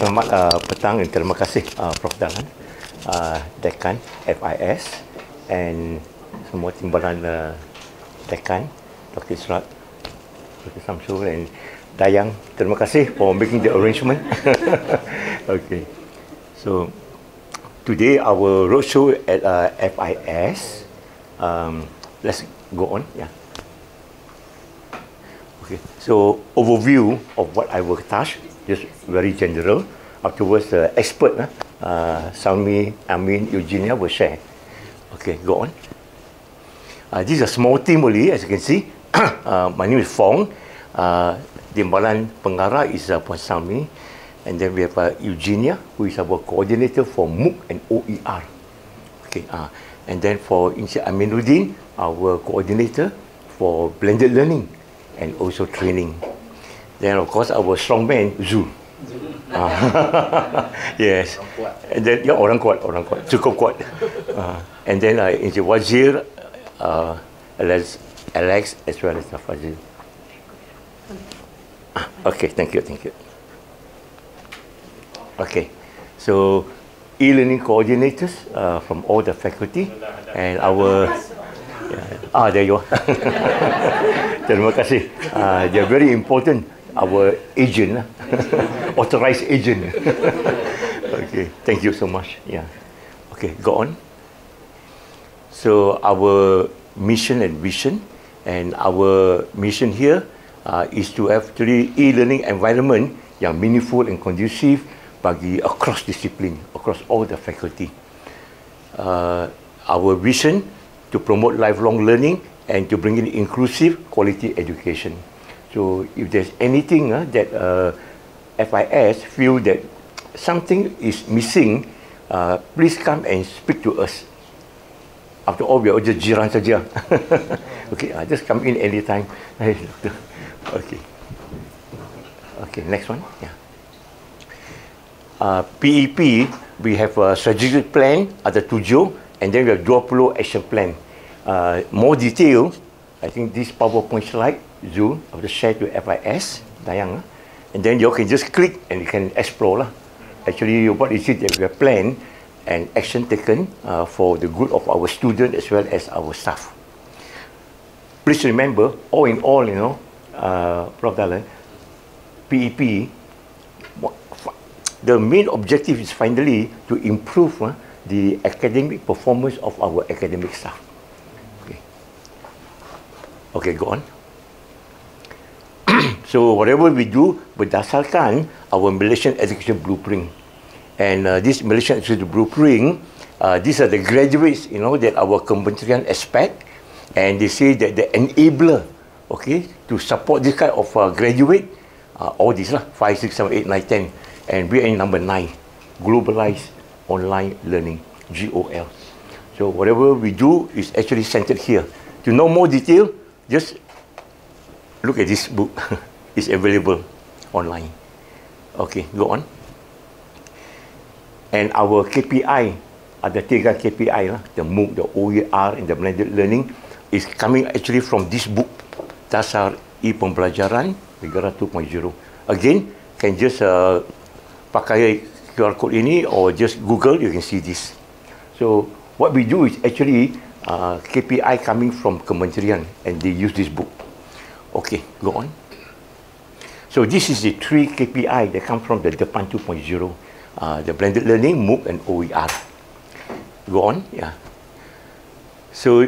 Selamat petang dan terima kasih Prof. Dahlan, Dekan FIS and semua timbalan Dekan, Dr. Israt, Dr. Samsul and Dayang. Terima kasih for making the arrangement. Okay, so today our roadshow at FIS. Let's go on. Yeah. Okay. So overview of what I will touch, just very general. Afterwards, the expert, Salmi, Amin, Eugenia will share. Okay, go on. This is a small team only, as you can see. My name is Fong. Timbalan Pengarah is Puan Salmi. And then we have Eugenia, who is our coordinator for MOOC and OER. Okay, and then for Encik Aminuddin, our coordinator for blended learning and also training. Then of course our strongman Zul. Yes. And then ya orang kuat, cukup kuat. And then Encik Wazir, Alex as well as Fazil. Okay, thank you. Okay, so e-learning coordinators from all the faculty and our there you are. Terima kasih. They're very important. Our agent, authorized agent. Okay, thank you so much. Yeah. Okay, go on. So our mission and vision, and our mission here is to have e-learning environment yang meaningful and conducive bagi across discipline, across all the faculty. Our vision to promote lifelong learning and to bring in inclusive quality education. So if there's anything that FIS feel that something is missing, please come and speak to us. After all, we are just jiran saja. Okay, just come in anytime. Okay, next one. Yeah. PEP, we have a strategic plan, ada 7, and then we have 20 action plan. More detail, I think this PowerPoint slide, Zul, I will share to FIS, Dayang, and then you can just click and you can explore. Actually, what is it that we have planned and action taken for the good of our students as well as our staff. Please remember, all in all, Prof. Dahlan, PEP, the main objective is finally to improve the academic performance of our academic staff. Okay, go on. So whatever we do berdasarkan our Malaysian Education Blueprint. And this Malaysian Education Blueprint, these are the graduates, that our kementerian expect. And they say that the enabler, okay, to support this kind of graduate, all these 5, 6, 7, 8, 9, 10. And we are in number 9, Globalized Online Learning, GOL. So whatever we do is actually centered here. To know more detail, just look at this book. It's available online. Okay, go on. And our KPI, ada 3 KPI, the MOOC, the OER, and the blended learning, is coming actually from this book, Dasar E-Pembelajaran Negara 2.0. Again, can just pakai QR code ini or just Google, you can see this. So what we do is actually KPI coming from kementerian and they use this book. Okay, go on. So this is the 3 KPI that come from the Depan 2.0, the blended learning, MOOC and OER. Go on, yeah. So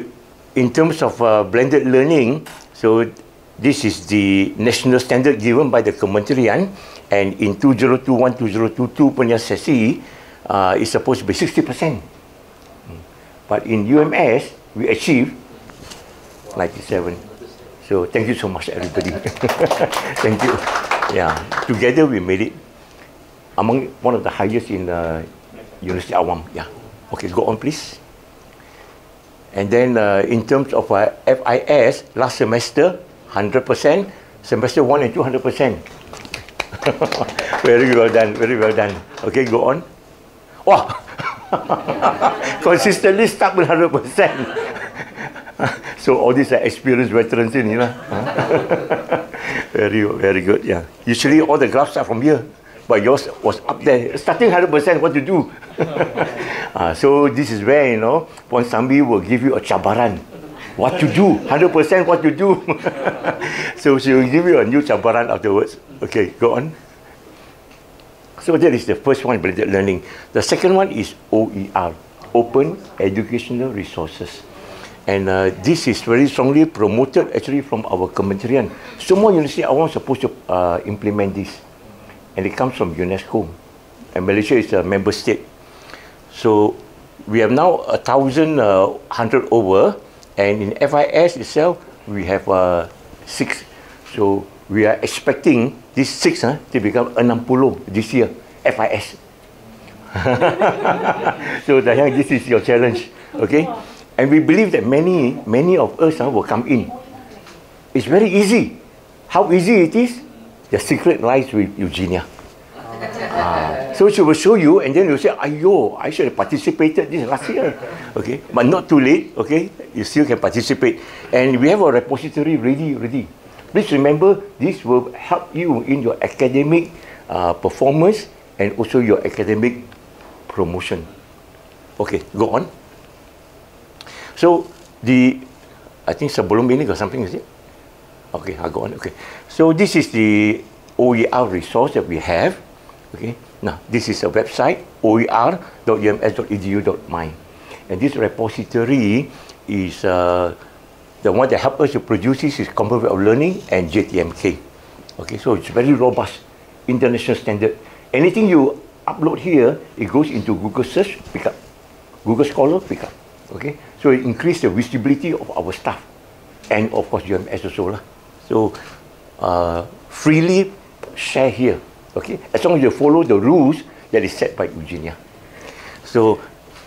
in terms of blended learning, so this is the national standard given by the kementerian, and in 2021-2022 punya sesi is supposed to be 60%. But in UMS, we achieved 97. So thank you so much, everybody. Thank you. Yeah, together we made it among one of the highest in University Awam. Yeah. Okay, go on, please. And then in terms of FIS, last semester, 100%, semester 1 and 2, 100%. Very well done, very well done. Okay, go on. Wow! Consistently stuck with 100%. So all these are experienced veterans in, Very good, yeah. Usually all the graphs start from here, but yours was up there. Starting 100%, what to do? So this is where, you know, Puan Sambi will give you a cabaran. What to do? 100% what to do. So she will give you a new cabaran afterwards. Okay, go on. So that is the first one, blended learning. The second one is OER, Open Educational Resources. And this is very strongly promoted actually from our Kementerian. Semua university are supposed to implement this. And it comes from UNESCO. And Malaysia is a member state. So we have now 1,100 over. And in FIS itself, we have 6. So we are expecting these 6 to become 60 this year, FIS. So Dayang, this is your challenge, okay? And we believe that many of us will come in. It's very easy. How easy it is? The secret lies with Eugenia. So she will show you, and then you say, "Ayo, I should have participated this last year." Okay, but not too late. Okay, you still can participate, and we have a repository ready. Please remember, this will help you in your academic performance and also your academic promotion. Okay, go on. So I think sebelum ini got something, is it? Okay, I'll go on. Okay, so this is the OER resource that we have. Okay, now this is a website, oer.ums.edu.my, and this repository is the one that helps us to produce this is Commonwealth of Learning and JTMK. Okay, so it's very robust, international standard. Anything you upload here, it goes into Google search, pick up. Google Scholar, pick up. Okay, so it increases the visibility of our staff, and of course UMS also lah. So freely share here. Okay, as long as you follow the rules that is set by Eugenia. So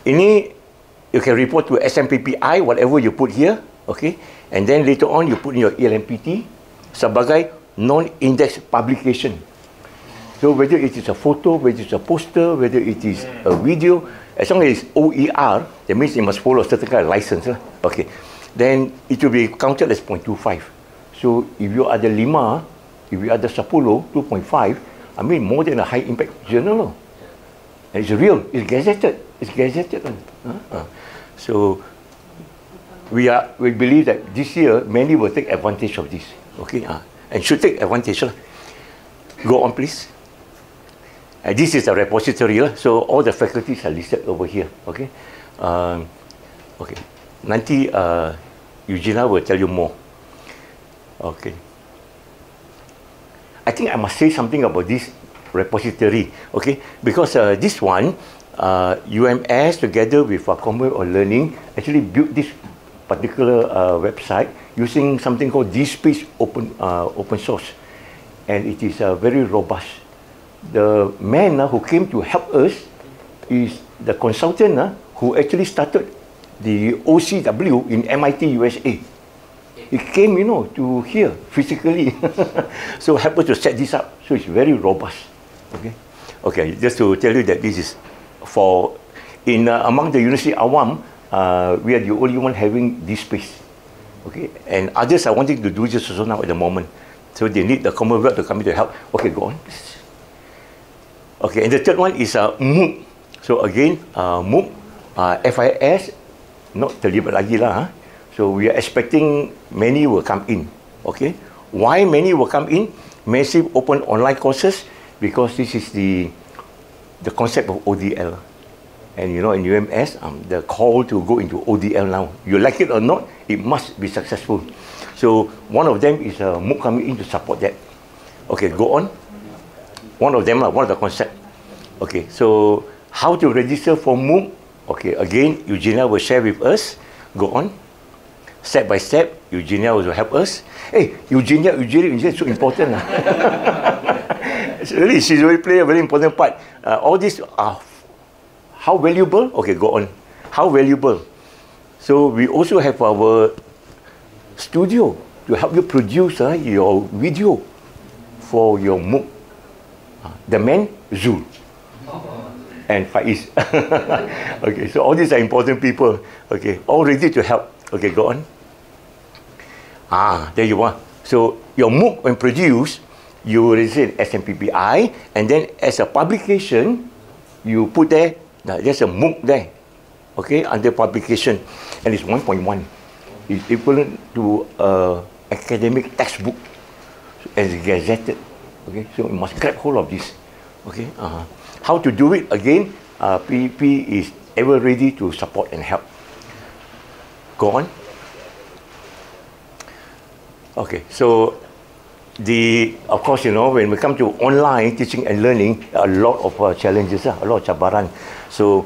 ini you can report to SMPPI whatever you put here. Okay, and then later on you put in your ELMPT sebagai non-index publication. So whether it is a photo, whether it's a poster, whether it is a video, as long as it's OER, that means it must follow a certain kind of license lah. Okay, then it will be counted as 0.25. So if you ada 5, if you ada 10, 2.5, I mean more than a high impact journal. And it's real, it's gazetted. So we believe that this year many will take advantage of this. Okay, and should take advantage. Go on, please. This is the repository, so all the faculties are listed over here. Okay, okay. Nanti Eugenia will tell you more. Okay. I think I must say something about this repository, okay? Because this one, UMS together with Commonwealth of Learning actually built this particular website using something called DSpace open source, and it is very robust. The man who came to help us is the consultant who actually started the OCW in MIT USA. He came, you know, to here physically. So help us to set this up. So it's very robust. Okay. Okay. Just to tell you that this is for among the University Awam, we are the only one having this space. Okay. And others are wanting to do this also now at the moment. So they need the Commonwealth to come in to help. Okay, go on. Okay. And the third one is MOOC. So again, MOOC, FIS, not terlibat lagi lah. So we are expecting many will come in. Okay, why many will come in? Massive open online courses, because this is the concept of ODL, and you know in UMS the call to go into ODL now. You like it or not, it must be successful. So one of them is MOOC coming in to support that. Okay, go on. One of them, one of the concept. Okay, so how to register for MOOC? Okay, again Eugenia will share with us. Go on. Step by step, Eugenia will help us. Hey, Eugenia is so important. Really, she's really play a very important part. All these are how valuable? Okay, go on. How valuable? So we also have our studio to help you produce your video for your MOOC. The man, Zul. And Faiz. Okay, so all these are important people. Okay, all ready to help. Okay, go on. There you are. So your MOOC when produced, you register SMPPI, and then as a publication, you put there, there's a MOOC there, okay, under publication, and it's 1.1. It's equivalent to academic textbook as gazetted. Okay, so you must grab hold of this. Okay, how to do it? Again, PEP is ever ready to support and help. Go on. Okay, so of course, you know, when we come to online teaching and learning, a lot of challenges, a lot of cabaran. So,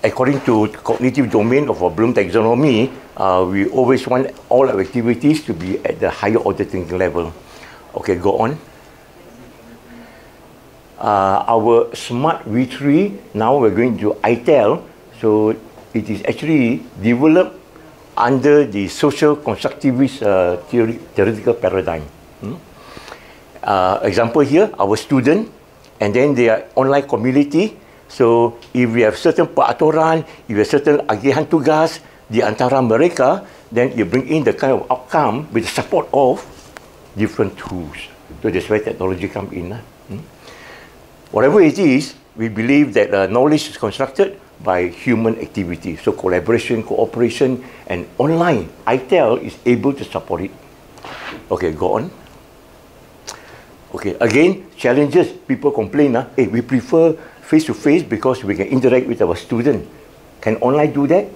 according to cognitive domain of our Bloom taxonomy, we always want all our activities to be at the higher order thinking level. Okay, go on. Our Smart V3, now we're going to ITEL. So it is actually developed under the social constructivist theoretical paradigm. Example here, our student, and then their online community. So if we have certain peraturan, if we have certain agihan tugas di antara mereka, then you bring in the kind of outcome with the support of different tools. So that's where technology comes in. Whatever it is, we believe that knowledge is constructed by human activity. So collaboration, cooperation, and online, ITEL is able to support it. Okay, go on. Okay, again, challenges. People complain, hey, we prefer face-to-face because we can interact with our student. Can online do that?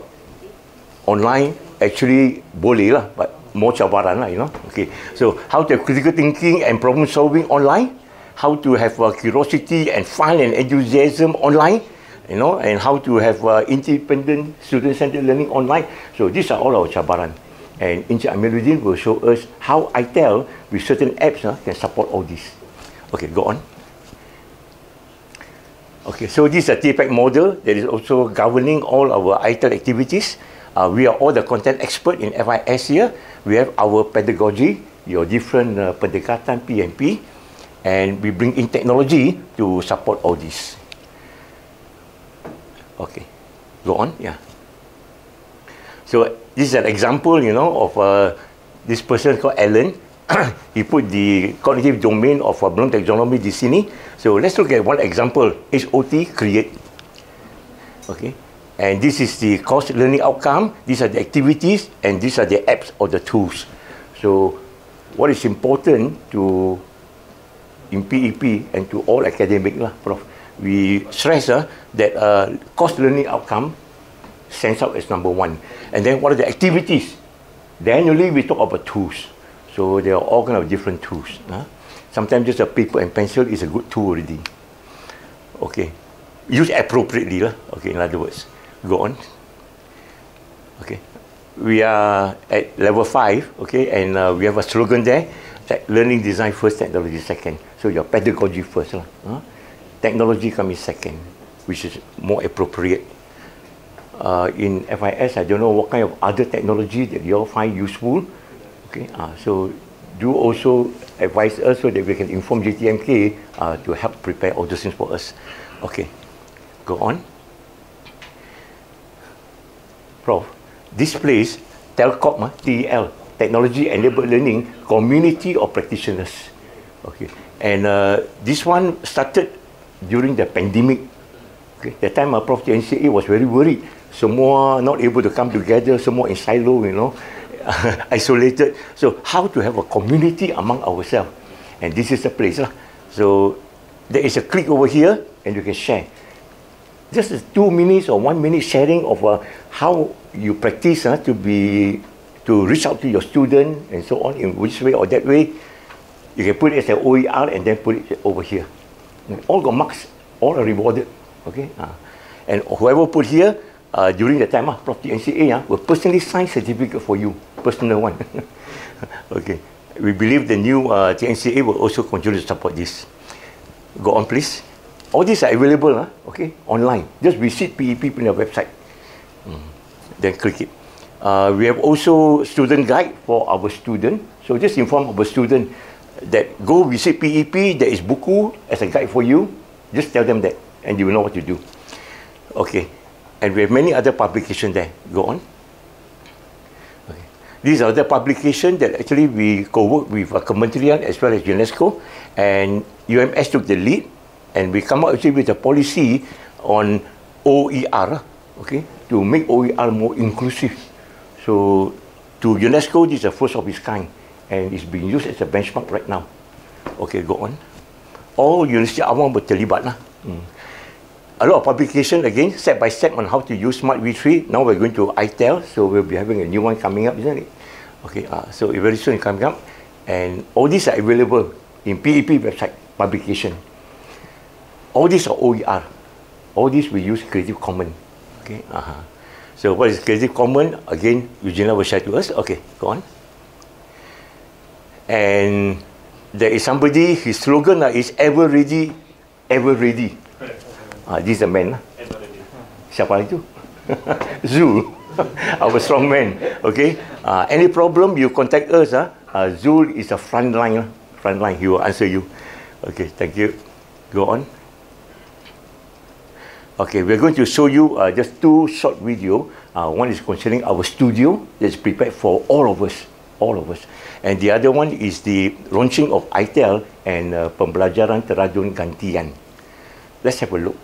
Online, actually, boleh lah, but more cabaran lah, you know. Okay, so how to have critical thinking and problem solving online? How to have curiosity and fun and enthusiasm online, you know, and how to have independent student-centered learning online. So these are all our cabaran. And Encik Amiruddin will show us how ITEL with certain apps can support all this. Okay, go on. Okay, so this is a TPAC model that is also governing all our ITEL activities. We are all the content expert in FIS here. We have our pedagogy, your different pendekatan PMP, and we bring in technology to support all this. Okay, go on, yeah. So this is an example, you know, of this person called Alan. He put the cognitive domain of Bloom taxonomy di sini. So let's look at one example, HOT create. Okay, and this is the course learning outcome. These are the activities, and these are the apps or the tools. So what is important to in PEP and to all academic lah, Prof. We stress that course learning outcome stands out as number one. And then what are the activities? Then only we talk about tools. So there are all kind of different tools. Sometimes just a paper and pencil is a good tool already. Okay, use appropriately lah. Okay, in other words, go on. Okay, we are at level 5. Okay, and we have a slogan there. Learning design first, technology second. So your pedagogy first. Technology comes second, which is more appropriate. In FIS, I don't know what kind of other technology that you all find useful. Okay, so do also advise us so that we can inform GTMK to help prepare all those things for us. Okay, go on. Prof, this place, TELCOP, TEL, Technology Enabled Learning, Community of Practitioners. Okay, and this one started during the pandemic. Okay, that time Prof TNCA was very worried. Semua not able to come together, semua in silo, you know, isolated. So how to have a community among ourselves? And this is the place lah. So there is a click over here, and you can share. Just 2 minutes or 1 minute sharing of how you practice to reach out to your student and so on, in which way or that way. You can put it as an OER and then put it over here. All got marks, all are rewarded. Okay, and whoever put here during the time, Prof TNCA will personally sign certificate for you, personal one. Okay, we believe the new TNCA will also continue to support this. Go on, please. All these are available, okay, online. Just visit PEP on their website. Then click it. We have also student guide for our student. So just inform our student that go visit PEP. There is buku as a guide for you. Just tell them that, and you will know what to do. Okay, and we have many other publications there. Go on. Okay. These are the publications that actually we co-work with Kementerian as well as UNESCO, and UMS took the lead, and we come up actually with a policy on OER, okay, to make OER more inclusive. So to UNESCO, this is the first of its kind, and it's being used as a benchmark right now. Okay, go on. All university awam berterlibat lah. A lot of publication again, step by step on how to use Smart V3. Now we're going to ITEL, so we'll be having a new one coming up, isn't it? Okay, so very soon coming up, and all these are available in PEP website publication. All these are OER. All these we use Creative Commons. Okay. So what is Creative Commons? Again, Eugenia will share to us. Okay, go on. And there is somebody, his slogan is ever ready, ever ready. This is a man. Siapa itu? Zul. Our strong man. Okay. Any problem, you contact us. Zul is a front line. Front line. He will answer you. Okay. Thank you. Go on. Okay. We're going to show you just two short video. One is concerning our studio that's prepared for all of us. All of us. And the other one is the launching of ITEL and pembelajaran terajun gantian. Let's have a look.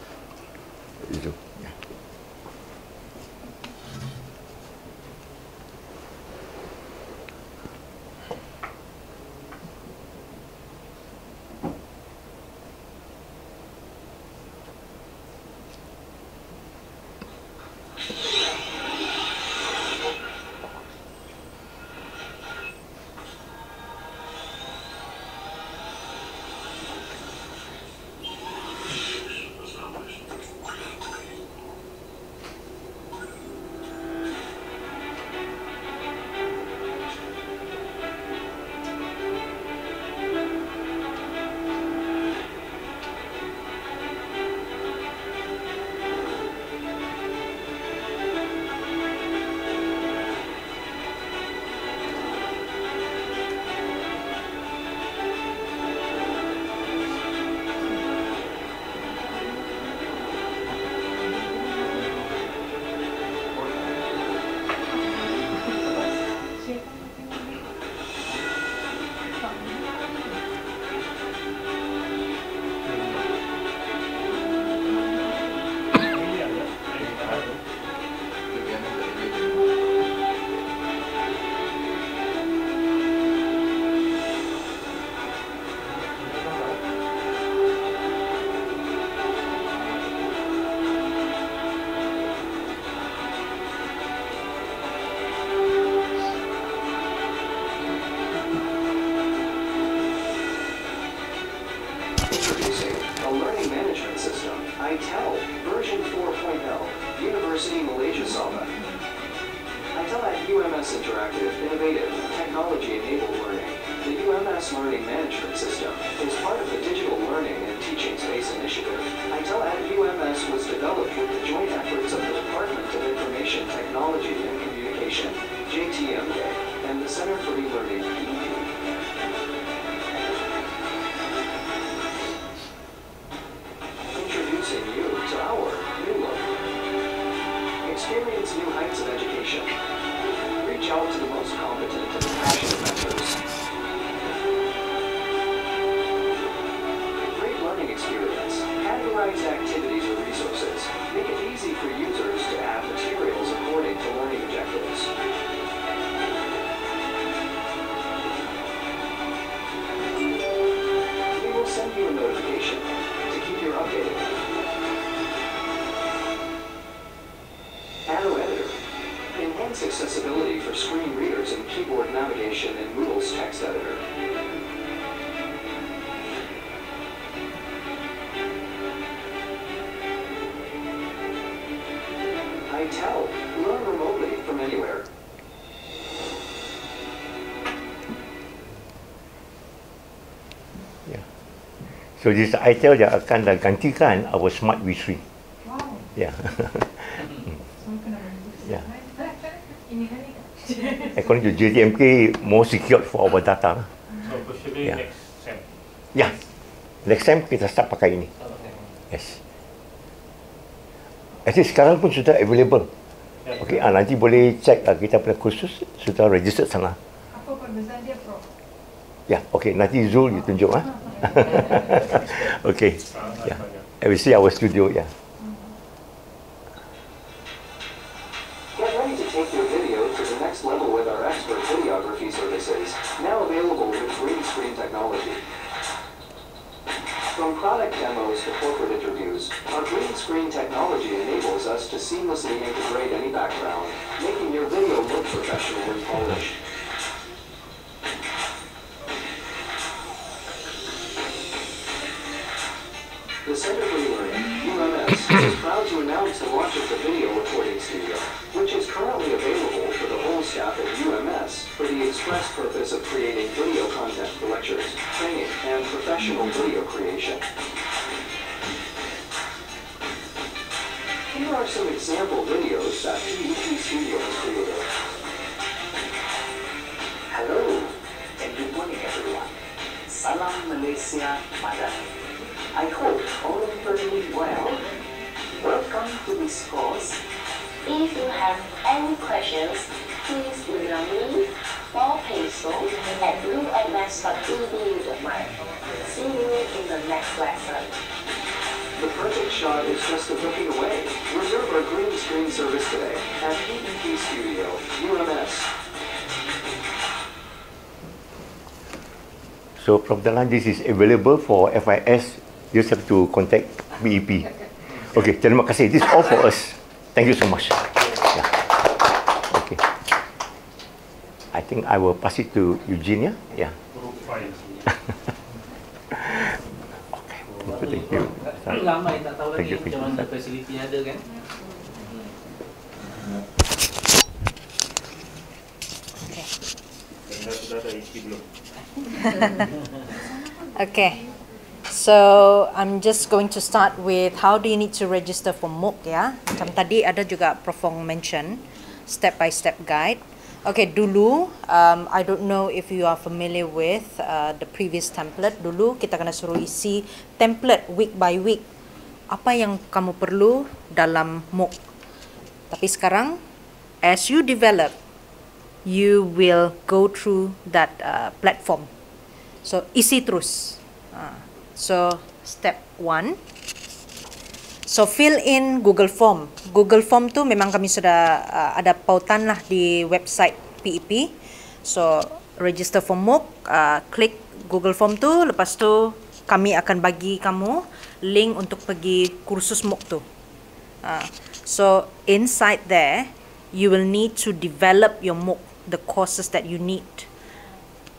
ITEL version 4.0, University Malaysia Sabah. ITEL at UMS Interactive, innovative, technology-enabled learning. The UMS Learning Management System is part of the Digital Learning and Teaching Space Initiative. ITEL at UMS was developed with the joint efforts of the Department of Information Technology and Communication, JTMK, and the Center for E-Learning, PEP. Introducing you to our new look. Experience new heights of education. Reach out to the most competent and passionate mentors. Great learning experience. Categorize activities or resources. Make it easy for users to add materials according to learning objectives. We will send you a notification to keep you updated. Arrow Editor. Enhance accessibility for screen readers and keyboard navigation in Moodle's text editor. ITEL. Learn remotely from anywhere. Yeah. So this ITEL yang akan gantikan our Smart V3. Wow. Yeah. So kena Yeah. ini kan According to JTMK, more secured for our data. So possibly Yeah. next sem. Yeah. Next time kita start pakai ini. Yes. Actually sekarang pun sudah available. Okey, nanti boleh cek kita punya kursus sudah registered sana. Apa perbezaan dia, Prof? Ya, okey, nanti Zul you tunjuk Okey. Ya. I will see our studio ya. Get ready to take your video to the next level with our expert videography services, now available with green screen technology. From product demos to corporate interviews, our green screen technology enables us to seamlessly integrate any background, making your video look professional and polished. The Center for E-Learning, UMS, is proud to announce the launch of the Video Recording Studio, which is currently available for the whole staff at UMS for the express purpose of creating video content for lectures, training, and professional video creation. Here are some example videos that PEP Studio has created. Hello and good morning everyone. Salam Malaysia Madani. I hope all of you are doing well. Welcome to this course. If you have any questions, please email me or Peso at ums.edu.my. See you in the next lesson. The perfect shot is just a booking away. Reserve our green screen service today at PEP Studio, UMS. So from the line, this is available for FIS. You just have to contact BEP. Okay, terima kasih. This is all for us. Thank you so much. Yeah. Okay. I think I will pass it to Eugenia. Yeah. Okay. Thank you. Lama yang tak tahu Thank lagi you, macam mana fasiliti ada kan. Okay, so I'm just going to start with how do you need to register for MOOC ya. Macam tadi ada juga Prof Ong mention step by step guide. Okay, dulu I don't know if you are familiar with the previous template. Dulu kita kena suruh isi template week by week. Apa yang kamu perlu dalam MOOC. Tapi sekarang as you develop, you will go through that platform. So isi terus. So step 1. So fill in Google Form. Google Form tu memang kami sudah ada pautan lah di website PEP. So register for MOOC, klik Google Form tu, lepas tu kami akan bagi kamu link untuk pergi kursus MOOC tu. So inside there, you will need to develop your MOOC, the courses that you need.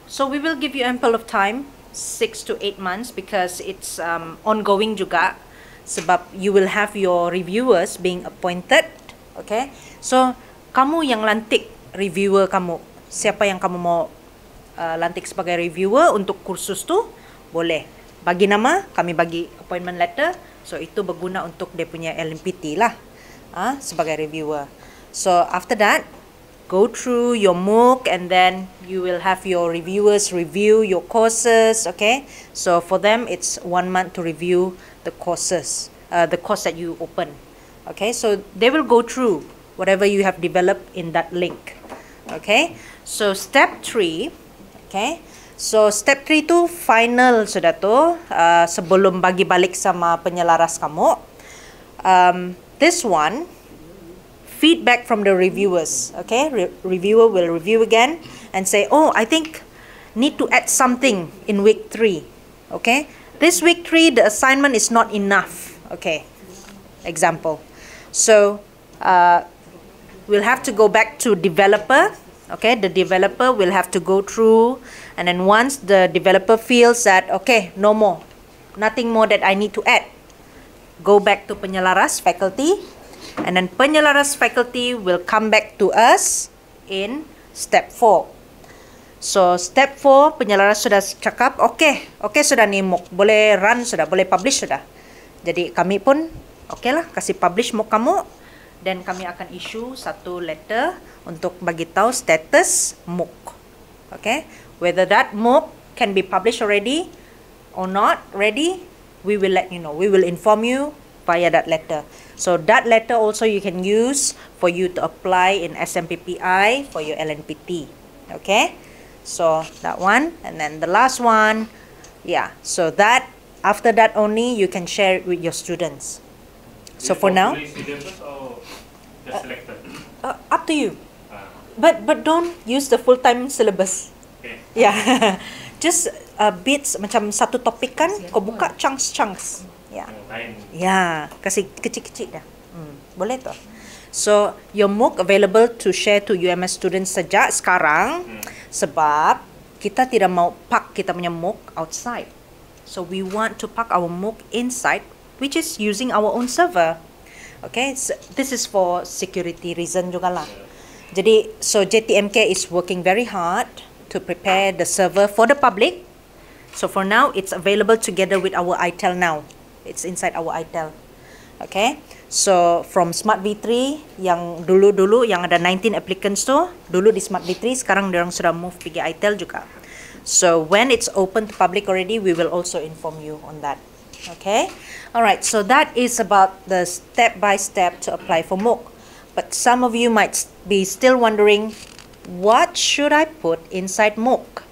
So we will give you ample of time, 6 to 8 months, because it's ongoing juga. Sebab you will have your reviewers being appointed. Okay, so kamu yang lantik reviewer kamu. Siapa yang kamu mau lantik sebagai reviewer untuk kursus tu, boleh bagi nama, kami bagi appointment letter. So itu berguna untuk dia punya LMPT lah, sebagai reviewer. So after that, go through your MOOC and then you will have your reviewers review your courses. Okay, so for them it's 1 month to review the courses, the course that you open. Okay, so they will go through whatever you have developed in that link. Okay, so step 3. Okay, so step 3 tu final sudah tu, sebelum bagi balik sama penyelaras kamu. This one, feedback from the reviewers. Okay, reviewer will review again and say, oh, I think need to add something in week 3. Okay, this week 3 the assignment is not enough. Okay, example. So we'll have to go back to developer. Okay, the developer will have to go through, and then once the developer feels that okay, no more, nothing more that I need to add, go back to penyelaras faculty. And then penyelaras faculty will come back to us in step 4. So step 4, penyelaras sudah cakap, okay sudah ni MOOC, boleh run sudah, boleh publish sudah. Jadi kami pun, okay lah, kasih publish MOOC kamu. Dan kami akan issue satu letter untuk bagi tahu status MOOC. Okay, whether that MOOC can be published already or not ready, we will let you know. We will inform you via that letter. So that letter also you can use for you to apply in SMPPI for your LNPT. Okay, so that one, and then the last one, yeah, so that after that only you can share it with your students. So for now, syllabus or just selected? up to you. But don't use the full-time syllabus. Okay. Yeah, just bits macam satu topik kan, kau buka chunks. Yeah. Lain. Ya, kasih kecil-kecil dah. Boleh tu. So, your MOOC available to share to UMS students sejak sekarang sebab kita tidak mau park kita punya MOOC outside. So, we want to park our MOOC inside, which is using our own server. Okay, so this is for security reason juga lah. Jadi, so JTMK is working very hard to prepare the server for the public. So, for now, it's available together with our ITEL now. It's inside our ITEL. Okay, so from Smart V3 yang dulu yang ada 19 applicants tu, dulu di Smart V3, sekarang diorang sudah move pergi ITEL juga. So when it's open to public already, we will also inform you on that. Okay, alright, so that is about the step-by-step to apply for MOOC. But some of you might be still wondering, what should I put inside MOOC?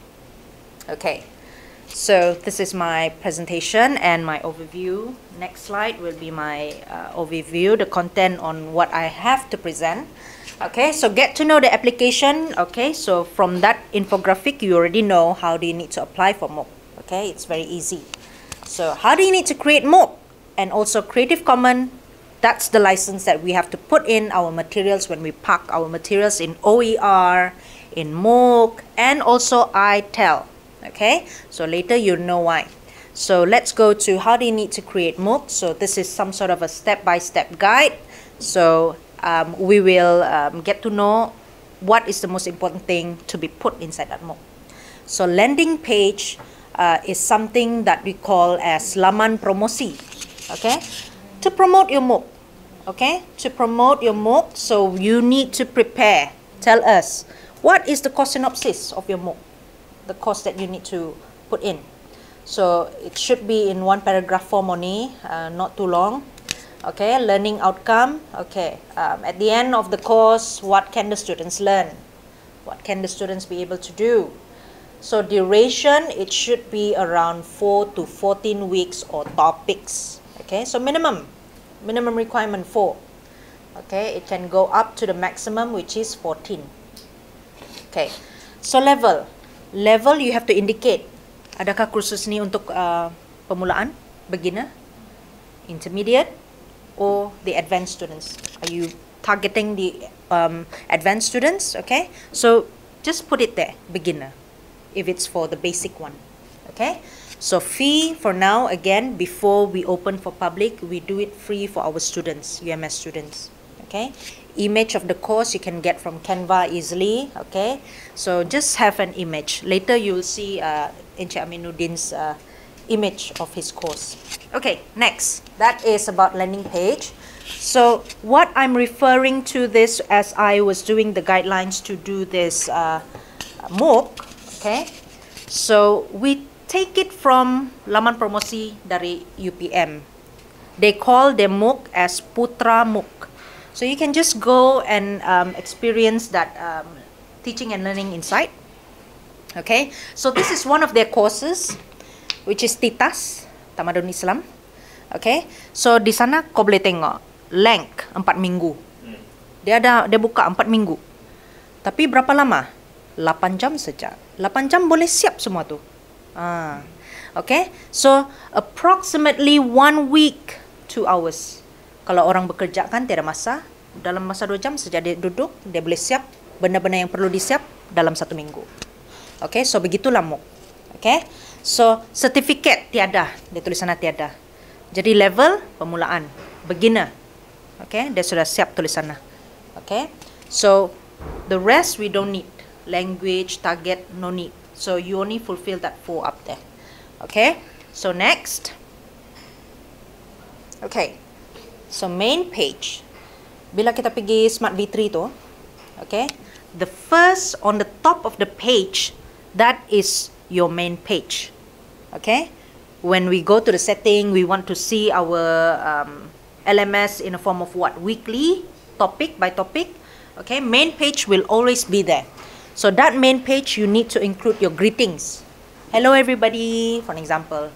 Okay. So this is my presentation and my overview. Next slide will be my overview, the content on what I have to present. Okay, so get to know the application. Okay, so from that infographic, you already know how do you need to apply for MOOC. Okay, it's very easy. So how do you need to create MOOC? And also Creative Commons, that's the license that we have to put in our materials when we pack our materials in OER, in MOOC, and also ITEL. Okay, so later you'll know why. So let's go to how do you need to create MOOC. So this is some sort of a step-by-step guide. So we will get to know what is the most important thing to be put inside that MOOC. So landing page is something that we call as laman promosi. Okay, to promote your MOOC. Okay, to promote your MOOC, so you need to prepare. Tell us, what is the course synopsis of your MOOC? The course that you need to put in. So it should be in one paragraph form only, not too long. Okay, learning outcome. Okay, at the end of the course, what can the students learn? What can the students be able to do? So duration, it should be around 4 to 14 weeks or topics. Okay, so minimum requirement 4. Okay, it can go up to the maximum, which is 14. Okay, so level you have to indicate, adakah kursus ni untuk permulaan, beginner, intermediate, or the advanced students? Are you targeting the advanced students? Okay, so just put it there, beginner, if it's for the basic one. Okay, so fee for now, again, before we open for public, we do it free for our students, UMS students. Okay, image of the course you can get from Canva easily. Okay, so just have an image. Later you will see Encik Aminuddin's image of his course. Okay, next, that is about landing page. So what I'm referring to this as I was doing the guidelines to do this MOOC. Okay, so we take it from laman promosi dari UPM. They call their MOOC as Putra MOOC. So you can just go and experience that teaching and learning inside. Okay, so this is one of their courses, which is TITAS, Tamadun Islam. Okay, so di sana kau boleh tengok length 4 minggu. Dia buka 4 minggu. Tapi berapa lama? 8 jam saja. 8 jam boleh siap semua tu. Okay, so approximately 1 week 2 hours. Kalau orang bekerja kan tiada masa, dalam masa 2 jam saja dia duduk, dia boleh siap benda-benda yang perlu disiap dalam 1 minggu. Okay, so begitulah MOOC. Okay, so certificate tiada, dia tulis sana tiada. Jadi level permulaan, beginner. Okay, dia sudah siap tulis sana. Okay, so the rest we don't need. Language, target, no need. So you only fulfill that 4 up there. Okay, so next. Okay, so main page. Bila kita pergi Smart V3 tu, okay, the first on the top of the page, that is your main page. Okay, when we go to the setting, we want to see our LMS in a form of what? Weekly, topic by topic. Okay, main page will always be there. So that main page, you need to include your greetings. Hello everybody, for example.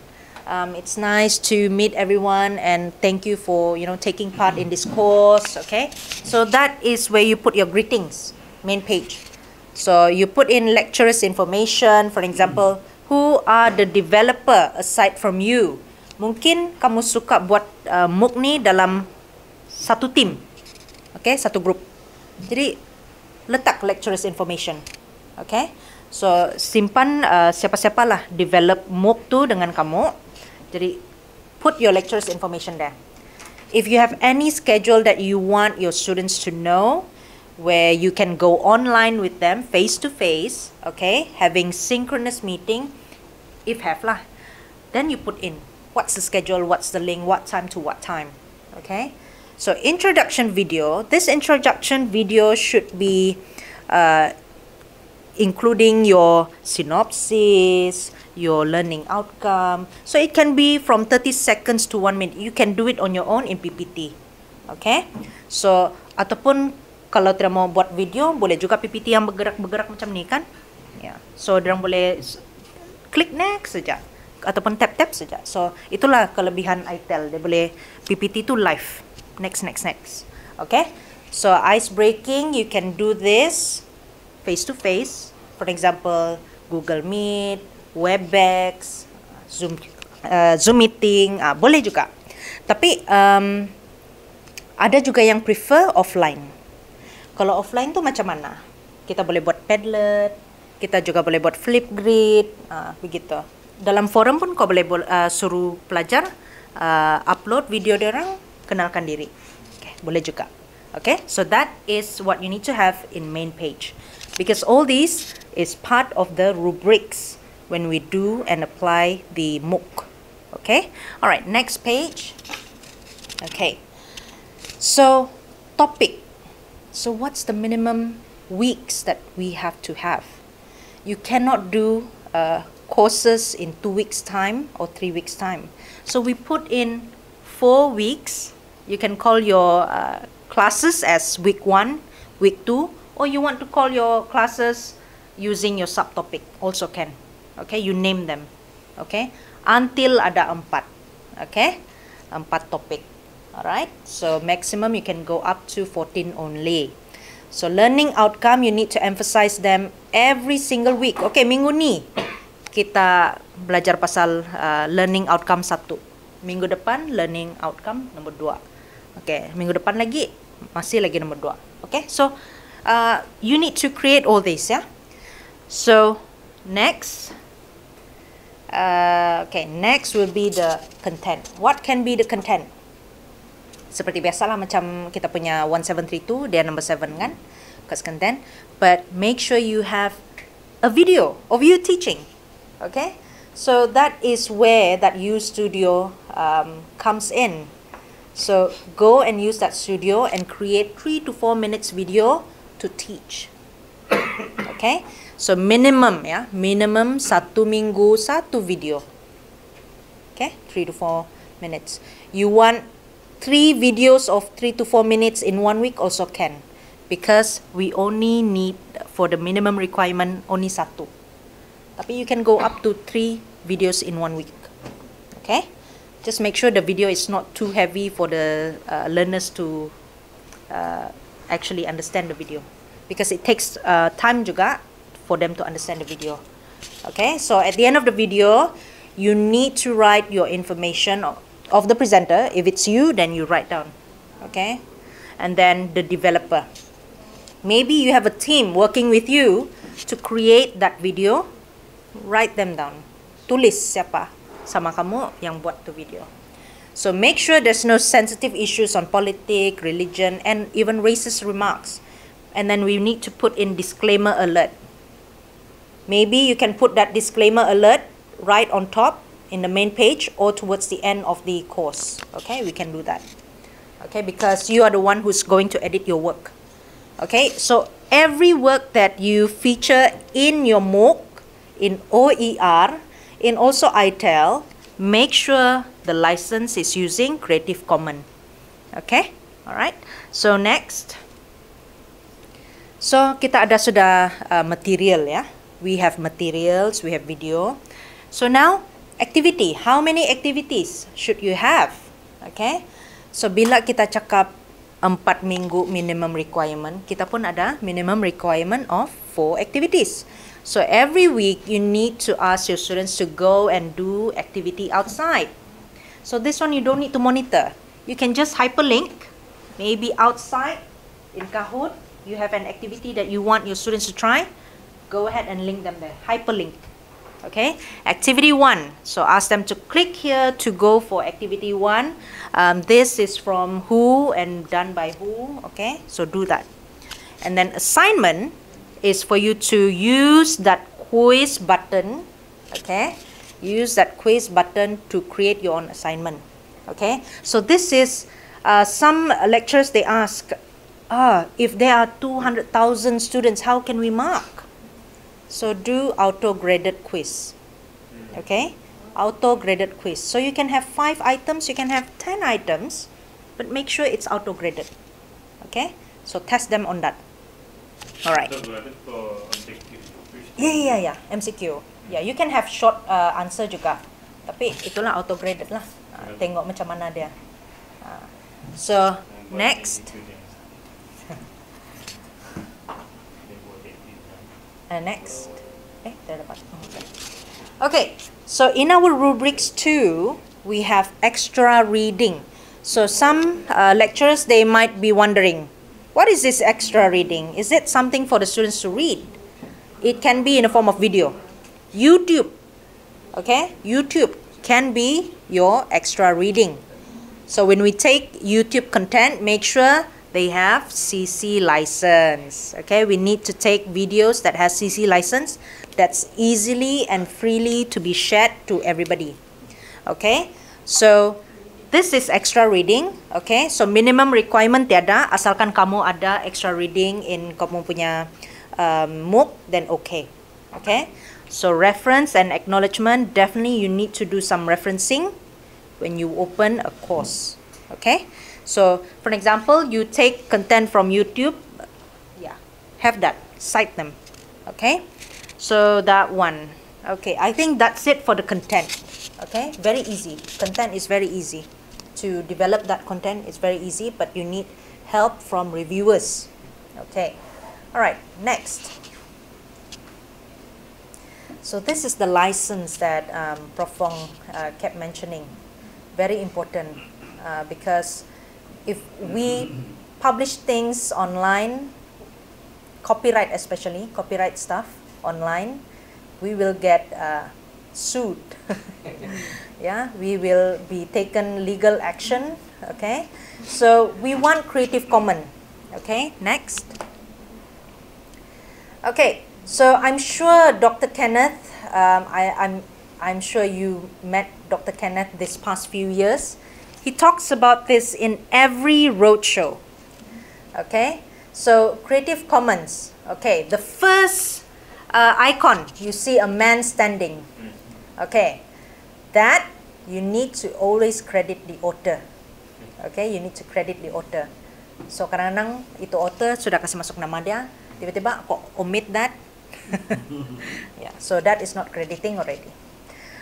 It's nice to meet everyone and thank you for taking part in this course. Okay, so that is where you put your greetings, main page. So you put in lecturers information, for example, who are the developer aside from you. Mungkin kamu suka buat MOOC ni dalam satu tim, okay, satu grup. Jadi letak lecturers information, okay. So simpan siapa-siapa lah develop MOOC tu dengan kamu. Jadi put your lecturers information there. If you have any schedule that you want your students to know, where you can go online with them face to face, okay, having synchronous meeting, if have lah, then you put in what's the schedule, what's the link, what time to what time, okay. So introduction video, this introduction video should be including your synopsis, your learning outcome. So it can be from 30 seconds to 1 minute. You can do it on your own in PPT, okay. So ataupun kalau tidak mau buat video, boleh juga PPT yang bergerak-bergerak macam ni kan. Ya. So orang boleh klik next saja ataupun tap-tap saja. So itulah kelebihan ITEL. Dia boleh PPT tu live. Next. Okay. So ice breaking, you can do this face to face. For example, Google Meet, Webex, Zoom meeting, boleh juga. Tapi ada juga yang prefer offline. Kalau offline tu macam mana? Kita boleh buat Padlet, kita juga boleh buat Flipgrid, begitu. Dalam forum pun kau boleh suruh pelajar upload video diorang, kenalkan diri. Okay, boleh juga. Okay, so that is what you need to have in main page. Because all these is part of the rubrics when we do and apply the MOOC. Okay, alright, next page. Okay, so topic. So what's the minimum weeks that we have to have? You cannot do courses in 2 weeks time or 3 weeks time. So we put in 4 weeks. You can call your classes as week 1, week 2, or you want to call your classes using your subtopic, also can. Okay, you name them. Okay, until ada 4. Okay, 4 topik. Alright, so maximum you can go up to 14 only. So learning outcome, you need to emphasize them every single week. Okay, minggu ni kita belajar pasal learning outcome 1. Minggu depan learning outcome nombor 2. Okay, minggu depan lagi masih lagi nombor 2. Okay, so you need to create all this, yeah. So next, okay, next will be the content. What can be the content? Seperti biasalah macam kita punya 1732, dia number 7 kan, course content. But make sure you have a video of you teaching. Okay, so that is where that UStudio comes in. So go and use that studio and create 3 to 4 minutes video to teach. Okay, so minimum, ya, minimum 1 minggu 1 video. Okay, 3 to 4 minutes. You want 3 videos of 3 to 4 minutes in 1 week also can, because we only need for the minimum requirement only 1. Tapi you can go up to 3 videos in 1 week. Okay, just make sure the video is not too heavy for the learners to actually understand the video, because it takes time juga for them to understand the video. Okay, so at the end of the video, you need to write your information of the presenter. If it's you, then you write down. Okay, and then the developer. Maybe you have a team working with you to create that video. Write them down. Tulis siapa sama kamu yang buat tu video. So make sure there's no sensitive issues on politics, religion, and even racist remarks. And then we need to put in disclaimer alert. Maybe you can put that disclaimer alert right on top in the main page or towards the end of the course. Okay, we can do that. Okay, because you are the one who's going to edit your work. Okay, so every work that you feature in your MOOC, in OER, in also ITEL, make sure the license is using Creative Commons. Okay, alright. So next. So kita ada sudah material ya. We have materials, we have video. So now activity. How many activities should you have? Okay. So bila kita cakap 4 minggu minimum requirement, kita pun ada minimum requirement of 4 activities. So every week you need to ask your students to go and do activity outside. So this one you don't need to monitor. You can just hyperlink, maybe outside in Kahoot, you have an activity that you want your students to try, go ahead and link them there, hyperlink. Okay, activity 1. So ask them to click here to go for activity 1. This is from who and done by who. Okay, so do that. And then assignment is for you to use that quiz button. Okay, use that quiz button to create your own assignment. Okay, so this is some lecturers they ask, if there are 200,000 students, how can we mark? So do auto-graded quiz. Okay, auto-graded quiz. So you can have 5 items, you can have 10 items, but make sure it's auto-graded. Okay, so test them on that. Alright. Yeah. MCQ. Yeah, you can have short answer juga. Tapi itulah auto-graded lah. Tengok macam mana dia. So next. Next. Dah dapat. Okay, so in our rubrics 2, we have extra reading. So some lecturers, they might be wondering, what is this extra reading? Is it something for the students to read? It can be in the form of video. YouTube, okay? YouTube can be your extra reading. So when we take YouTube content, make sure they have CC license. Okay, we need to take videos that has CC license that's easily and freely to be shared to everybody. Okay, so this is extra reading. Okay, so minimum requirement tiada, asalkan kamu ada extra reading in kamu punya MOOC, then okay. Okay, so reference and acknowledgement, definitely you need to do some referencing when you open a course. Okay, so for example, you take content from YouTube, have that, cite them. Okay, so that one. Okay, I think that's it for the content. Okay, very easy. Content is very easy. To develop that content is very easy, but you need help from reviewers. Okay, alright, next. So this is the license that Prof. Fong kept mentioning. Very important because if we publish things online, copyright especially, copyright stuff online, we will get sued. Yeah, we will be taken legal action. Okay, so we want Creative Commons. Okay, next. Okay, so I'm sure Dr. Kenneth, I'm sure you met Dr. Kenneth this past few years. He talks about this in every roadshow. Okay, so Creative Commons. Okay, the first icon, you see a man standing. Okay, that you need to always credit the author. Okay, you need to credit the author. So kadang-kadang itu author sudah kasih masuk nama dia, tiba-tiba kok omit that. Yeah, so that is not crediting already.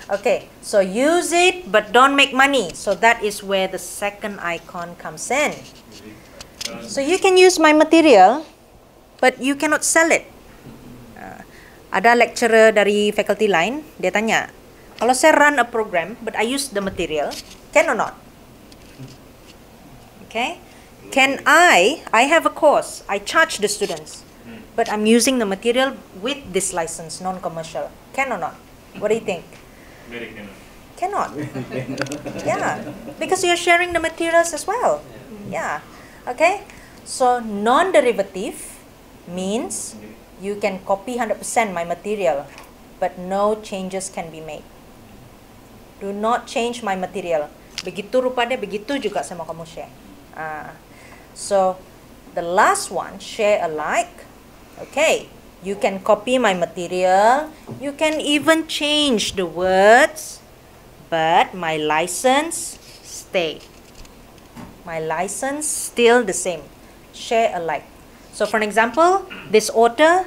Okay, so use it but don't make money. So that is where the second icon comes in. So you can use my material, but you cannot sell it. Ada lecturer dari faculty lain, dia tanya, kalau saya run a program, but I use the material, can or not? Okay, can I have a course, I charge the students, but I'm using the material with this license, non-commercial. Can or not? What do you think? Very cannot. Cannot. Yeah, because you're sharing the materials as well. Yeah. Okay, so non-derivative means you can copy 100% my material, but no changes can be made. Do not change my material. Begitu rupa dia, begitu juga saya mau kamu share. So the last one, share alike. Okay, you can copy my material. You can even change the words, but my license stay. My license still the same. Share alike. So for an example, this author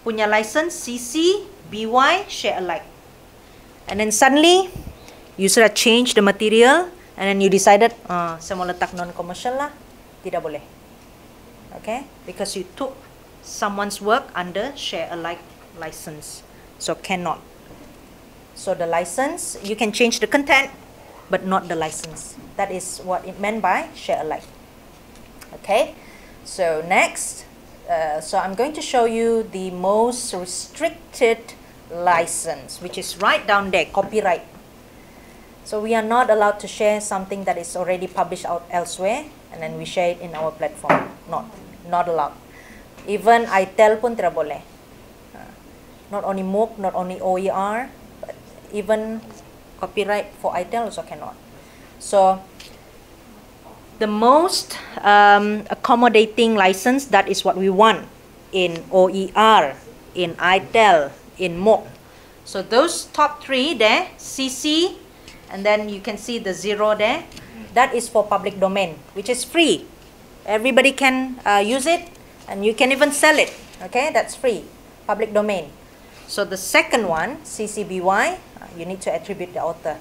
punya license CC BY share alike. And then suddenly you sudah change the material and then you decided saya mau letak non-commercial lah. Tidak boleh. Okay? Because you took someone's work under share alike license. So cannot. So the license, you can change the content, but not the license. That is what it meant by share alike. Okay? So next, so I'm going to show you the most restricted license, which is right down there, copyright. So we are not allowed to share something that is already published out elsewhere, and then we share it in our platform. Not allowed. Even ITEL pun tidak boleh. Not only MOOC, not only OER, but even copyright for ITEL also cannot. So the most accommodating license, that is what we want in OER, in ITEL, in MOOC. So those top three there, CC, and then you can see the 0 there, that is for public domain, which is free. Everybody can use it, and you can even sell it. Okay, that's free, public domain. So the second one, CCBY, you need to attribute the author.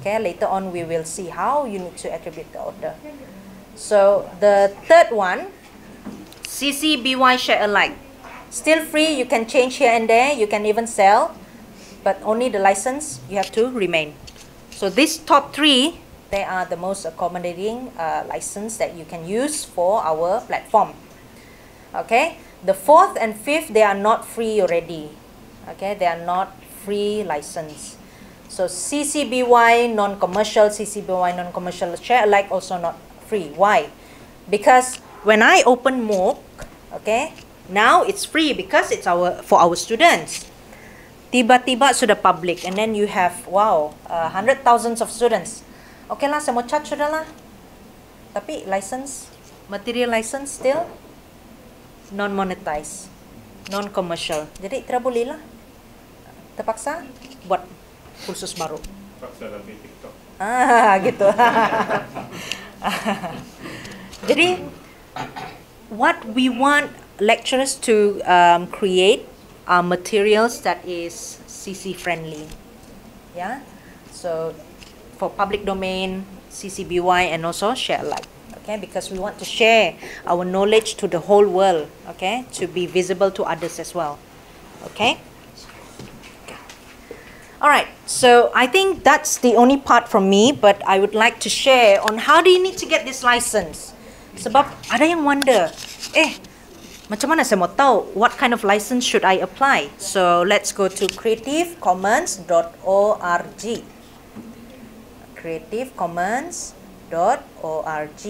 Okay, later on we will see how you need to attribute the author. So the third one, CCBY share alike. Still free, you can change here and there, you can even sell, but only the license you have to remain. So these top three, they are the most accommodating license that you can use for our platform. Okay, the fourth and fifth, they are not free already. Okay, they are not free license. So CCBY non-commercial, CCBY non-commercial share alike also not free. Why? Because when I open MOOC, okay, now it's free because it's for our students. Tiba-tiba sudah public, and then you have hundred thousands of students. Okay lah, saya mau charge sudah lah. Tapi license, material license still non-monetized, non-commercial. Jadi tidak boleh lah. Terpaksa buat kursus baru. Paksa lebih TikTok. Gitu. Jadi, what we want lecturers to create are materials that is CC friendly. Yeah. So, for public domain, CCBY, and also share alike. Okay, because we want to share our knowledge to the whole world. Okay, to be visible to others as well. Okay. Alright, so I think that's the only part from me, but I would like to share on how do you need to get this license. Sebab ada yang wonder, macam mana saya mau tahu what kind of license should I apply? So let's go to creativecommons.org. creativecommons.org.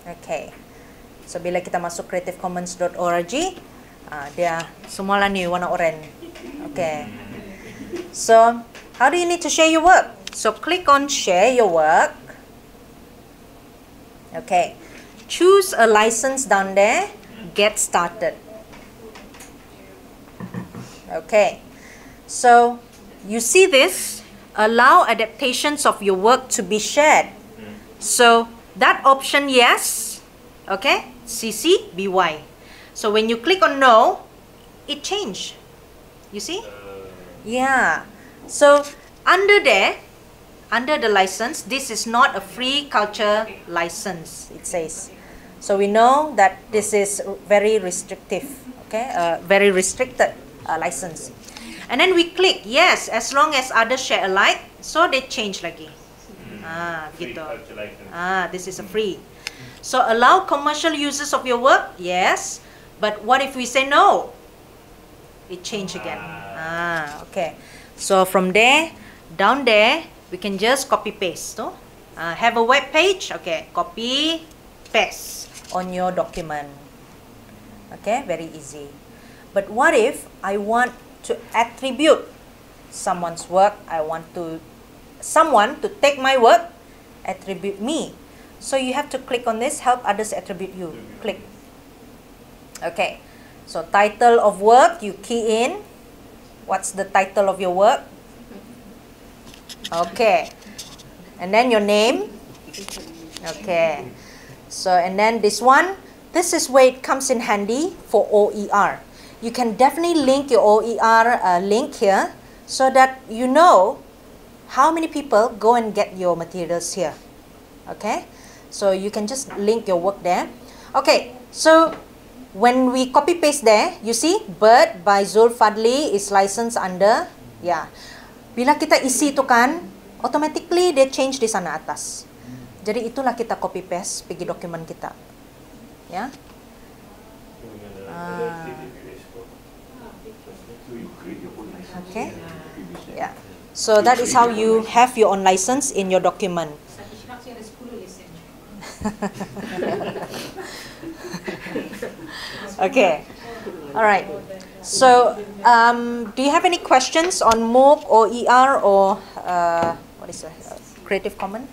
Okay. So bila kita masuk creativecommons.org, dia semua lah ni warna oranye. Okay. So, how do you need to share your work? So, click on share your work. Okay. Choose a license down there. Get started. Okay. So, you see this? Allow adaptations of your work to be shared. So, that option yes. Okay. CC BY. So, when you click on no, it changed. You see? Yeah. So, under there, under the license, this is not a free culture license, it says. So, we know that this is very restrictive, okay? Very restricted license. And then we click, yes, as long as others share alike, so they change lagi. Gitu. This is a free. So, allow commercial uses of your work, yes. But what if we say no? It changed again. Okay. So from there, down there, we can just copy paste. No? Have a web page. Okay. Copy, paste on your document. Okay. Very easy. But what if I want to attribute someone's work? I want someone to take my work, attribute me. So you have to click on this, help others attribute you. Click. Okay. So title of work, you key in. What's the title of your work? Okay. And then your name. Okay. So, and then this one, this is where it comes in handy for OER. You can definitely link your OER link here so that you know how many people go and get your materials here. Okay. So, you can just link your work there. Okay. So, when we copy paste there, you see Bird by Zul Fadli is licensed under, yeah. Bila kita isi itu kan, automatically dia change di sana atas. Jadi itulah kita copy paste pergi dokumen kita. Ya. Okay. Yeah. So that is how you have your own license in your document. Okay. All right. So, do you have any questions on MOOC or ER or what is that? Creative Commons?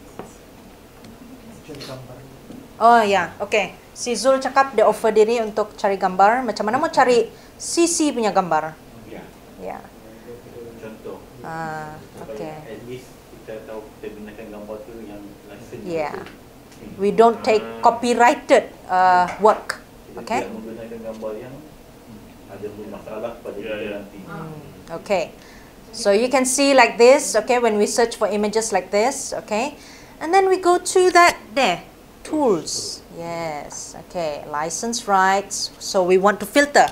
Oh ya, yeah. Okay. Si Zul cakap dia offer diri untuk cari gambar. Macam mana mau cari CC punya gambar? Ya. Yeah. Contoh. Okay. At least kita tahu kita gunakan gambar tu yang license. Yeah. We don't take copyrighted work. Okay. Kita menggunakan gambar yang ada masalah pada kita nanti. Okay. So you can see like this, okay, when we search for images like this, okay. And then we go to that there, tools. Yes, okay, license rights. So we want to filter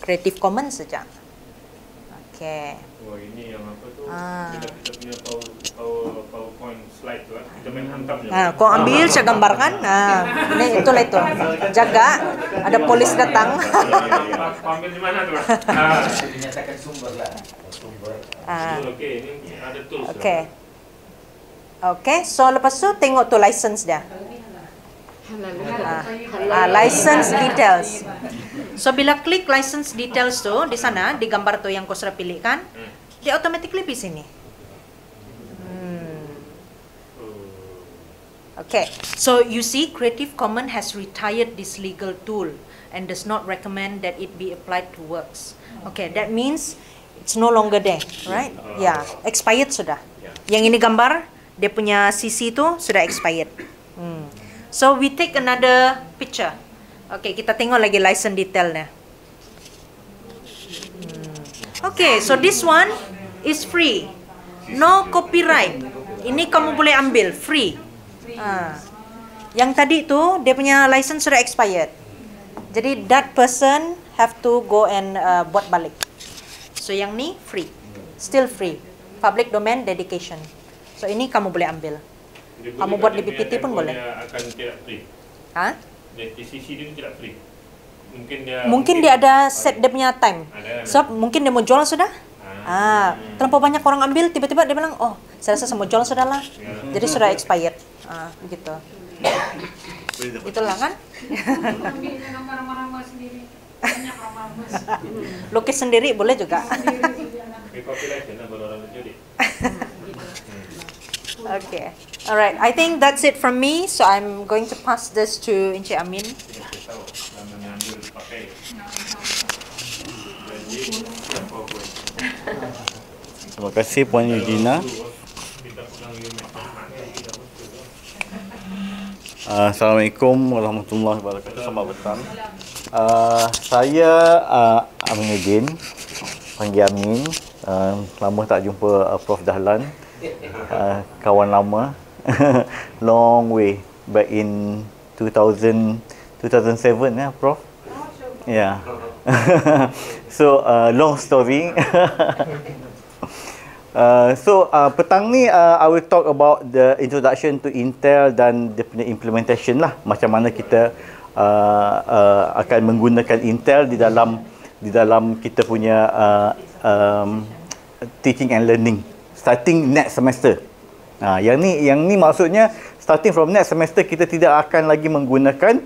Creative Commons saja. Okay. Wah, ini yang apa tu? Kita punya PowerPoint slide tu lah. Kita main hantam je. Kau ambil saya gambarkan. Ini itulah itu. Jaga, ada polis datang. Ambil di mana tu? Dinyatakan sumber lah. Sumber. Okey, ini ada tools. Okay. Okay, so lepas tu tengok tu license dia. License details. So bila klik license details tu di sana di gambar tu yang kau sudah pilih kan, dia automatically di sini. Okay, so you see Creative Commons has retired this legal tool and does not recommend that it be applied to works. Okay, that means it's no longer there, right? Yeah, expired sudah. Yang ini gambar dia punya CC tu sudah expired. So we take another picture. Okay, kita tengok lagi license detailnya. Okay, so this one is free. No copyright. Ini kamu boleh ambil free. Yang tadi tu dia punya license sudah expired. Jadi that person have to go and buat balik. So yang ni free. Still free. Public domain dedication. So ini kamu boleh ambil. Kamu buat di PPT pun boleh. Akan tidak free. DCC dia tidak free. Mungkin dia ada set dia punya time. So mungkin dia mau jual sudah. Terlampau banyak orang ambil, tiba-tiba dia bilang, oh, saya rasa mau jual sudah lah. Jadi sudah expired. Begitu. Itulah kan? Ambilnya gambar-gambar sendiri. Banyak gambar. Lukis sendiri boleh juga. Okay. Alright. I think that's it from me. So I'm going to pass this to Encik Amin. Terima kasih Puan Eugenia. Assalamualaikum warahmatullahi wabarakatuh. Selamat petang. Saya Aminuddin, panggil Amin. Lama tak jumpa Prof Dahlan. Kawan lama. Long way back in 2007 Prof. Yeah. So long story. Petang ni I will talk about the introduction to Intel dan dia punya implementation lah. Macam mana kita akan menggunakan Intel di dalam kita punya teaching and learning starting next semester. Yang ni maksudnya starting from next semester kita tidak akan lagi menggunakan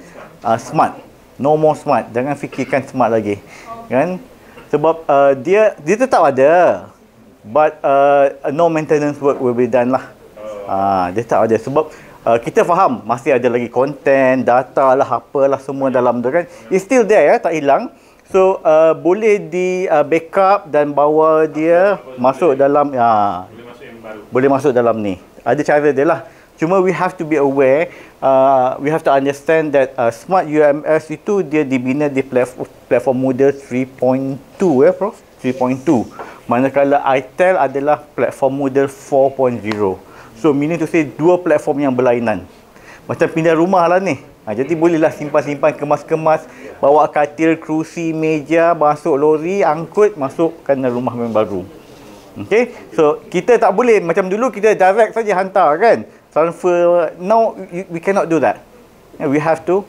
smart. No more smart. Jangan fikirkan smart lagi. Kan? Sebab dia tetap ada. But no maintenance work will be done lah. Dia tak ada. Sebab kita faham masih ada lagi content, data lah, apalah semua dalam tu kan. It's still there ya, tak hilang. So boleh di backup dan bawa dia masuk dalam boleh masuk dalam ni. Ada cara dia lah. Cuma we have to be aware, we have to understand that Smart UMS itu dia dibina di platform Moodle 3.2 Prof? 3.2. Manakala ITEL adalah platform Moodle 4.0. So meaning to say dua platform yang berlainan. Macam pindah rumah lah ni. Jadi bolehlah simpan-simpan, kemas-kemas, bawa katil, kerusi, meja, masuk lori, angkut, masukkan rumah yang baru. Okay, so kita tak boleh macam dulu kita direct saja hantar kan. Transfer, now we cannot do that. We have to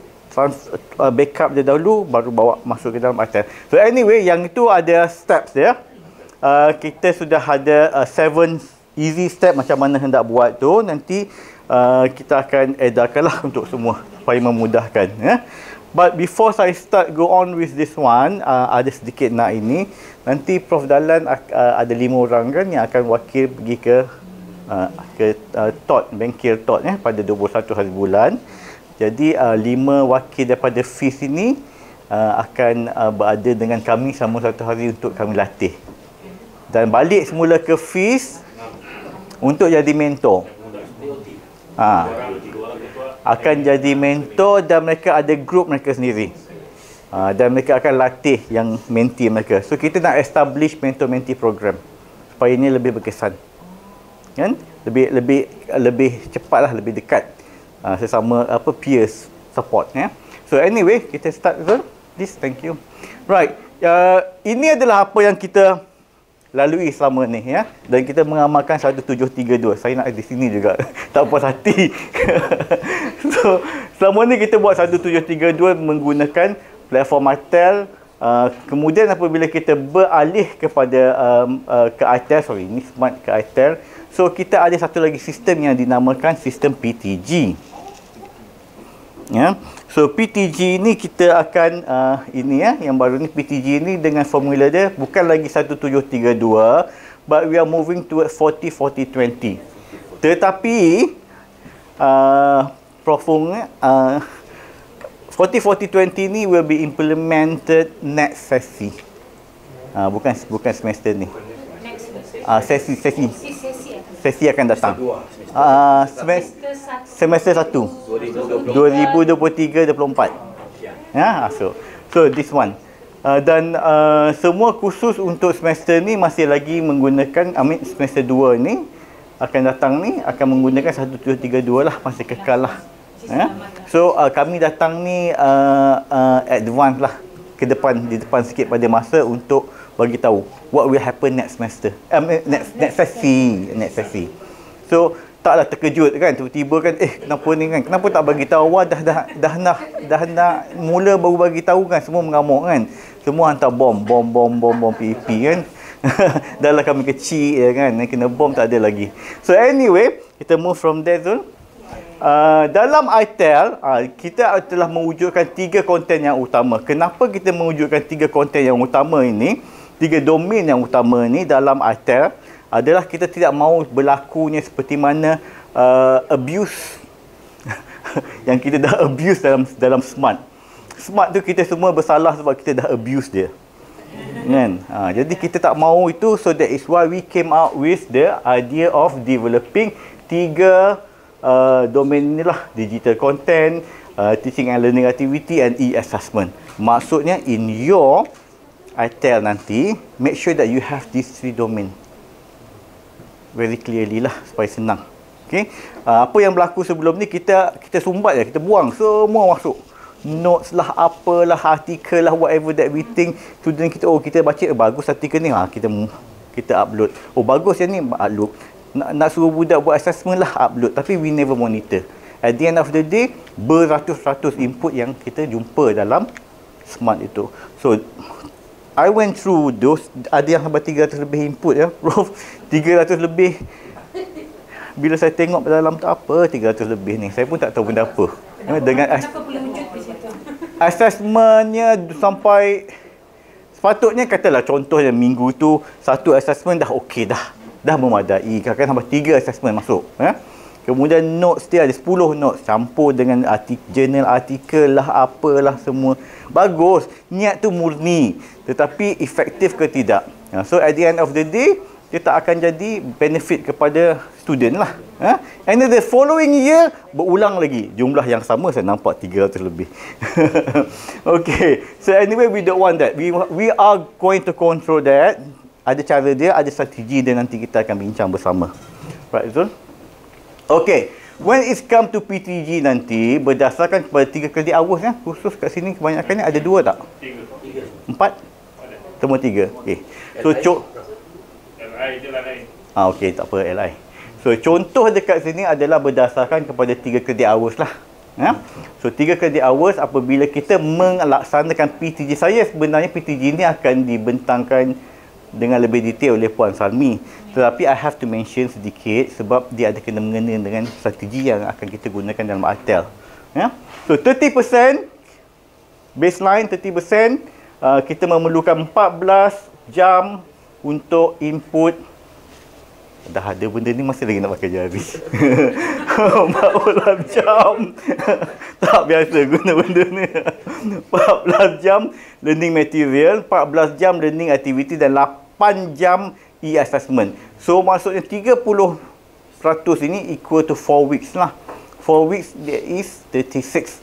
backup dia dahulu baru bawa masuk ke dalam ITEL. So anyway, yang itu ada steps dia. Kita sudah ada 7 easy step macam mana hendak buat tu. Nanti kita akan edarkanlah untuk semua supaya memudahkan ya. But before saya start go on with this one, ada sedikit nak ini. Nanti Prof Dahlan ada 5 orang kan yang akan wakil pergi ke TOT, bengkel TOT pada 21 hari bulan. Jadi 5 wakil daripada FIS ini akan berada dengan kami selama 1 hari untuk kami latih. Dan balik semula ke FIS untuk jadi mentor. Akan jadi mentor dan mereka ada grup mereka sendiri. Dan mereka akan latih yang mentee mereka. So kita nak establish mentor-mentee program supaya ini lebih berkesan. Kan? Lebih cepatlah, lebih dekat sesama peers support ya. So anyway, kita start Zul. Please, thank you. Right. Ini adalah apa yang kita lalui selama ni ya. Dan kita mengamalkan 1732. Saya nak di sini juga. Tak puas hati. So selama ni kita buat 1732 menggunakan platform ITEL. Kemudian apabila kita beralih kepada ke ITEL, ini Smart ke ITEL. So kita ada satu lagi sistem yang dinamakan sistem PTG. Ya. So PTG ni kita akan ini ya, yang baru ni PTG ni dengan formula dia bukan lagi 1732, but we are moving towards 40-40-20. Tetapi Prof 40-40-20 ni will be implemented next sesi. Bukan semester ni. Sesi akan datang. Semester 1 2023-24. Ya, so this one. Dan semua kursus untuk semester ni masih lagi menggunakan semester 2 ni akan datang ni akan menggunakan 1732 lah, masih kekal lah. Ya. So kami datang ni advance lah ke depan, di depan sikit pada masa untuk bagi tahu what will happen next semester, next sesi. So taklah terkejut kan, tiba-tiba kan kenapa ni kan, kenapa tak bagi tahu awal, dah nak mula baru bagi tahu kan, semua mengamuk kan, semua hantar bom PEP kan. Dah lah kami kecil ya kan, kena bom tak ada lagi. So anyway, kita move from there Zul. Dalam ITEL, kita telah mewujudkan 3 konten yang utama. Kenapa kita mewujudkan 3 konten yang utama ini, 3 domain yang utama ini dalam ITEL adalah kita tidak mahu berlakunya seperti mana abuse yang kita dah abuse dalam Smart. Smart tu kita semua bersalah sebab kita dah abuse dia. Kan? Jadi kita tak mahu itu, so that is why we came out with the idea of developing 3 domain inilah, digital content, teaching and learning activity and e-assessment. Maksudnya in your ITEL nanti, make sure that you have these 3 domain very clearly lah supaya senang. Okay? Apa yang berlaku sebelum ni kita sumbat je, kita buang semua masuk. Notes lah, apalah, artikel lah, whatever that we think student kita, kita baca bagus artikel ni, kita upload. Bagus yang ni, upload. Nak suruh budak buat assessment lah, upload. Tapi we never monitor. At the end of the day, beratus-ratus input yang kita jumpa dalam Smart itu. So I went through those, ada yang sampai 300 lebih input ya, Prof. 300 lebih. Bila saya tengok dalam tu apa 300 lebih ni, saya pun tak tahu benda apa. Dengan assessmentnya sampai, sepatutnya katalah contohnya minggu tu satu assessment dah okey dah memadai, kadang-kadang sampai 3 assessment masuk ya. Kemudian notes dia ada 10 notes campur dengan journal artikel lah, apalah semua. Bagus, niat tu murni, tetapi efektif ke tidak. So at the end of the day, dia tak akan jadi benefit kepada student lah. And then the following year berulang lagi. Jumlah yang sama saya nampak 300 lebih. Okay. So anyway, we don't want that. We are going to control that. Ada cara dia, ada strategi dia, nanti kita akan bincang bersama. Right, Zul? Okay. When it's come to PTG nanti, berdasarkan kepada 3 kredit hours ya, khusus kat sini kebanyakannya ada 2 tak? 3. 4? Semua 3. Okay. So, LI je lah lain. okay, tak apa, LI. So, contoh dekat sini adalah berdasarkan kepada 3 kredit hours lah. Ya? So, 3 kredit hours apabila kita melaksanakan PTG. Saya sebenarnya PTG ni akan dibentangkan dengan lebih detail oleh Puan Salmi. Tetapi I have to mention sedikit sebab dia ada kena mengena dengan strategi yang akan kita gunakan dalam ARTEL. Ya? So 30% baseline, 30% kita memerlukan 14 jam untuk input. Dah ada benda ni, masih lagi nak pakai jari. 14 jam. Tak biasa guna benda ni. 14 jam learning material, 14 jam learning activity dan 8 jam e-assessment. So maksudnya 30% ini equal to 4 weeks lah. 4 weeks there is 36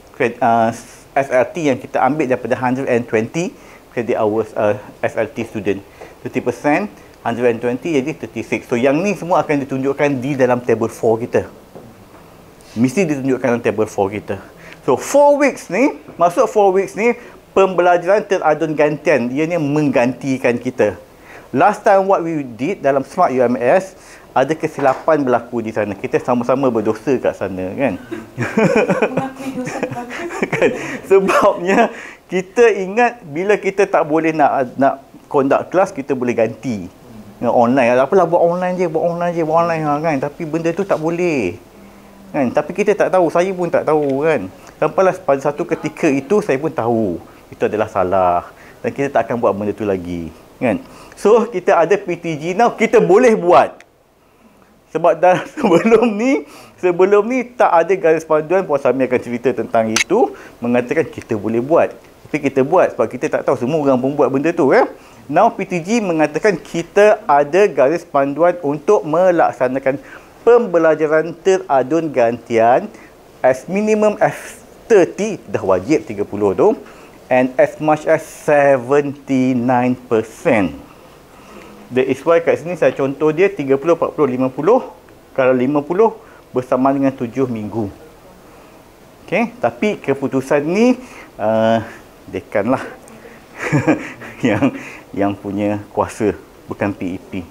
SLT yang kita ambil daripada 120 credit hours SLT student. 30%, 120 jadi 36. So yang ni semua akan ditunjukkan di dalam table 4 kita. Mesti ditunjukkan dalam table 4 kita. So 4 weeks ni, maksud 4 weeks ni pembelajaran teradun gantian. Ia ni menggantikan kita. Last time what we did dalam Smart UMS, ada kesilapan berlaku di sana. Kita sama-sama berdosa kat sana kan. Kan? Sebabnya kita ingat bila kita tak boleh nak conduct kelas, kita boleh ganti online. Apalah buat online je kan. Tapi benda tu tak boleh. Kan? Tapi kita tak tahu, saya pun tak tahu kan. Sampailah pada satu ketika itu saya pun tahu itu adalah salah dan kita tak akan buat benda tu lagi kan. So kita ada PTG now, kita boleh buat. Sebab dah sebelum ni tak ada garis panduan. Puan Sami akan cerita tentang itu, mengatakan kita boleh buat. Tapi kita buat sebab kita tak tahu semua orang pun buat benda tu kan. Now PTG mengatakan kita ada garis panduan untuk melaksanakan pembelajaran teradun gantian as minimum as 30, dah wajib 30 tu, and as much as 79%. That is why kat sini saya contoh dia 30, 40, 50. Kalau 50 bersama dengan 7 minggu. Okay, tapi keputusan ni dekan lah yang punya kuasa, bukan PEP.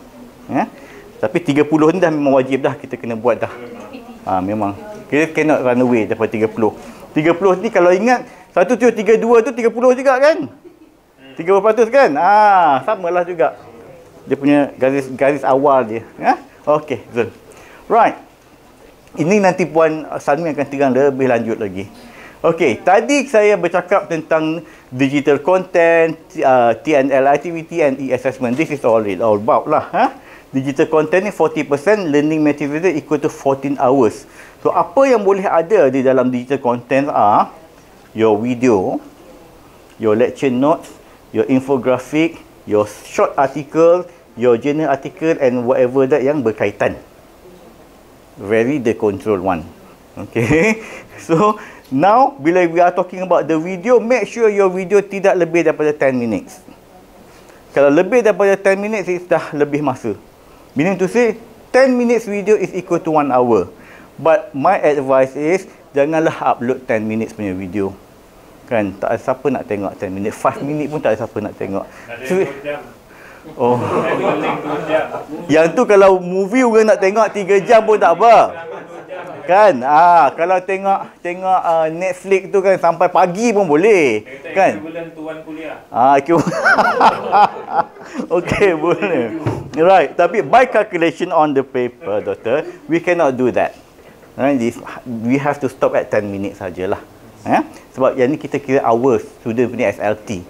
Ya? Tapi 30 ni dah memang wajib dah, kita kena buat dah. Memang kita cannot run away daripada 30. 30 ni kalau ingat 1732 tu 30 juga kan? 30% kan? Samalah juga. Dia punya garis awal dia. Ya? Okey, Zul. Right. Ini nanti Puan Salmi akan terang lebih lanjut lagi. Okey, tadi saya bercakap tentang digital content, TNL activity and e-assessment. This is all about lah. Digital content ni 40%, learning material equal to 14 hours. So, apa yang boleh ada di dalam digital content are your video, your lecture notes, your infographic, your short article, your journal article and whatever that yang berkaitan. Very the control one. Okay. So, now bila we are talking about the video, make sure your video tidak lebih daripada 10 minutes. Kalau lebih daripada 10 minutes, itu dah lebih masa. Meaning to say, 10 minutes video is equal to 1 hour. But my advice is, janganlah upload 10 minutes punya video. Kan, tak ada siapa nak tengok 10 minit. 5 minit pun tak ada siapa nak tengok. Oh. Yang tu kalau movie orang nak tengok 3 jam pun tak apa. Kan? Kalau tengok Netflix tu kan sampai pagi pun boleh. Kan? Bulan tuan kuliah. Okay, boleh. Right. Tapi by calculation on the paper, doctor, we cannot do that. Right? We have to stop at 10 minutes sajalah. Sebab yang ni kita kira hours student punya SLT.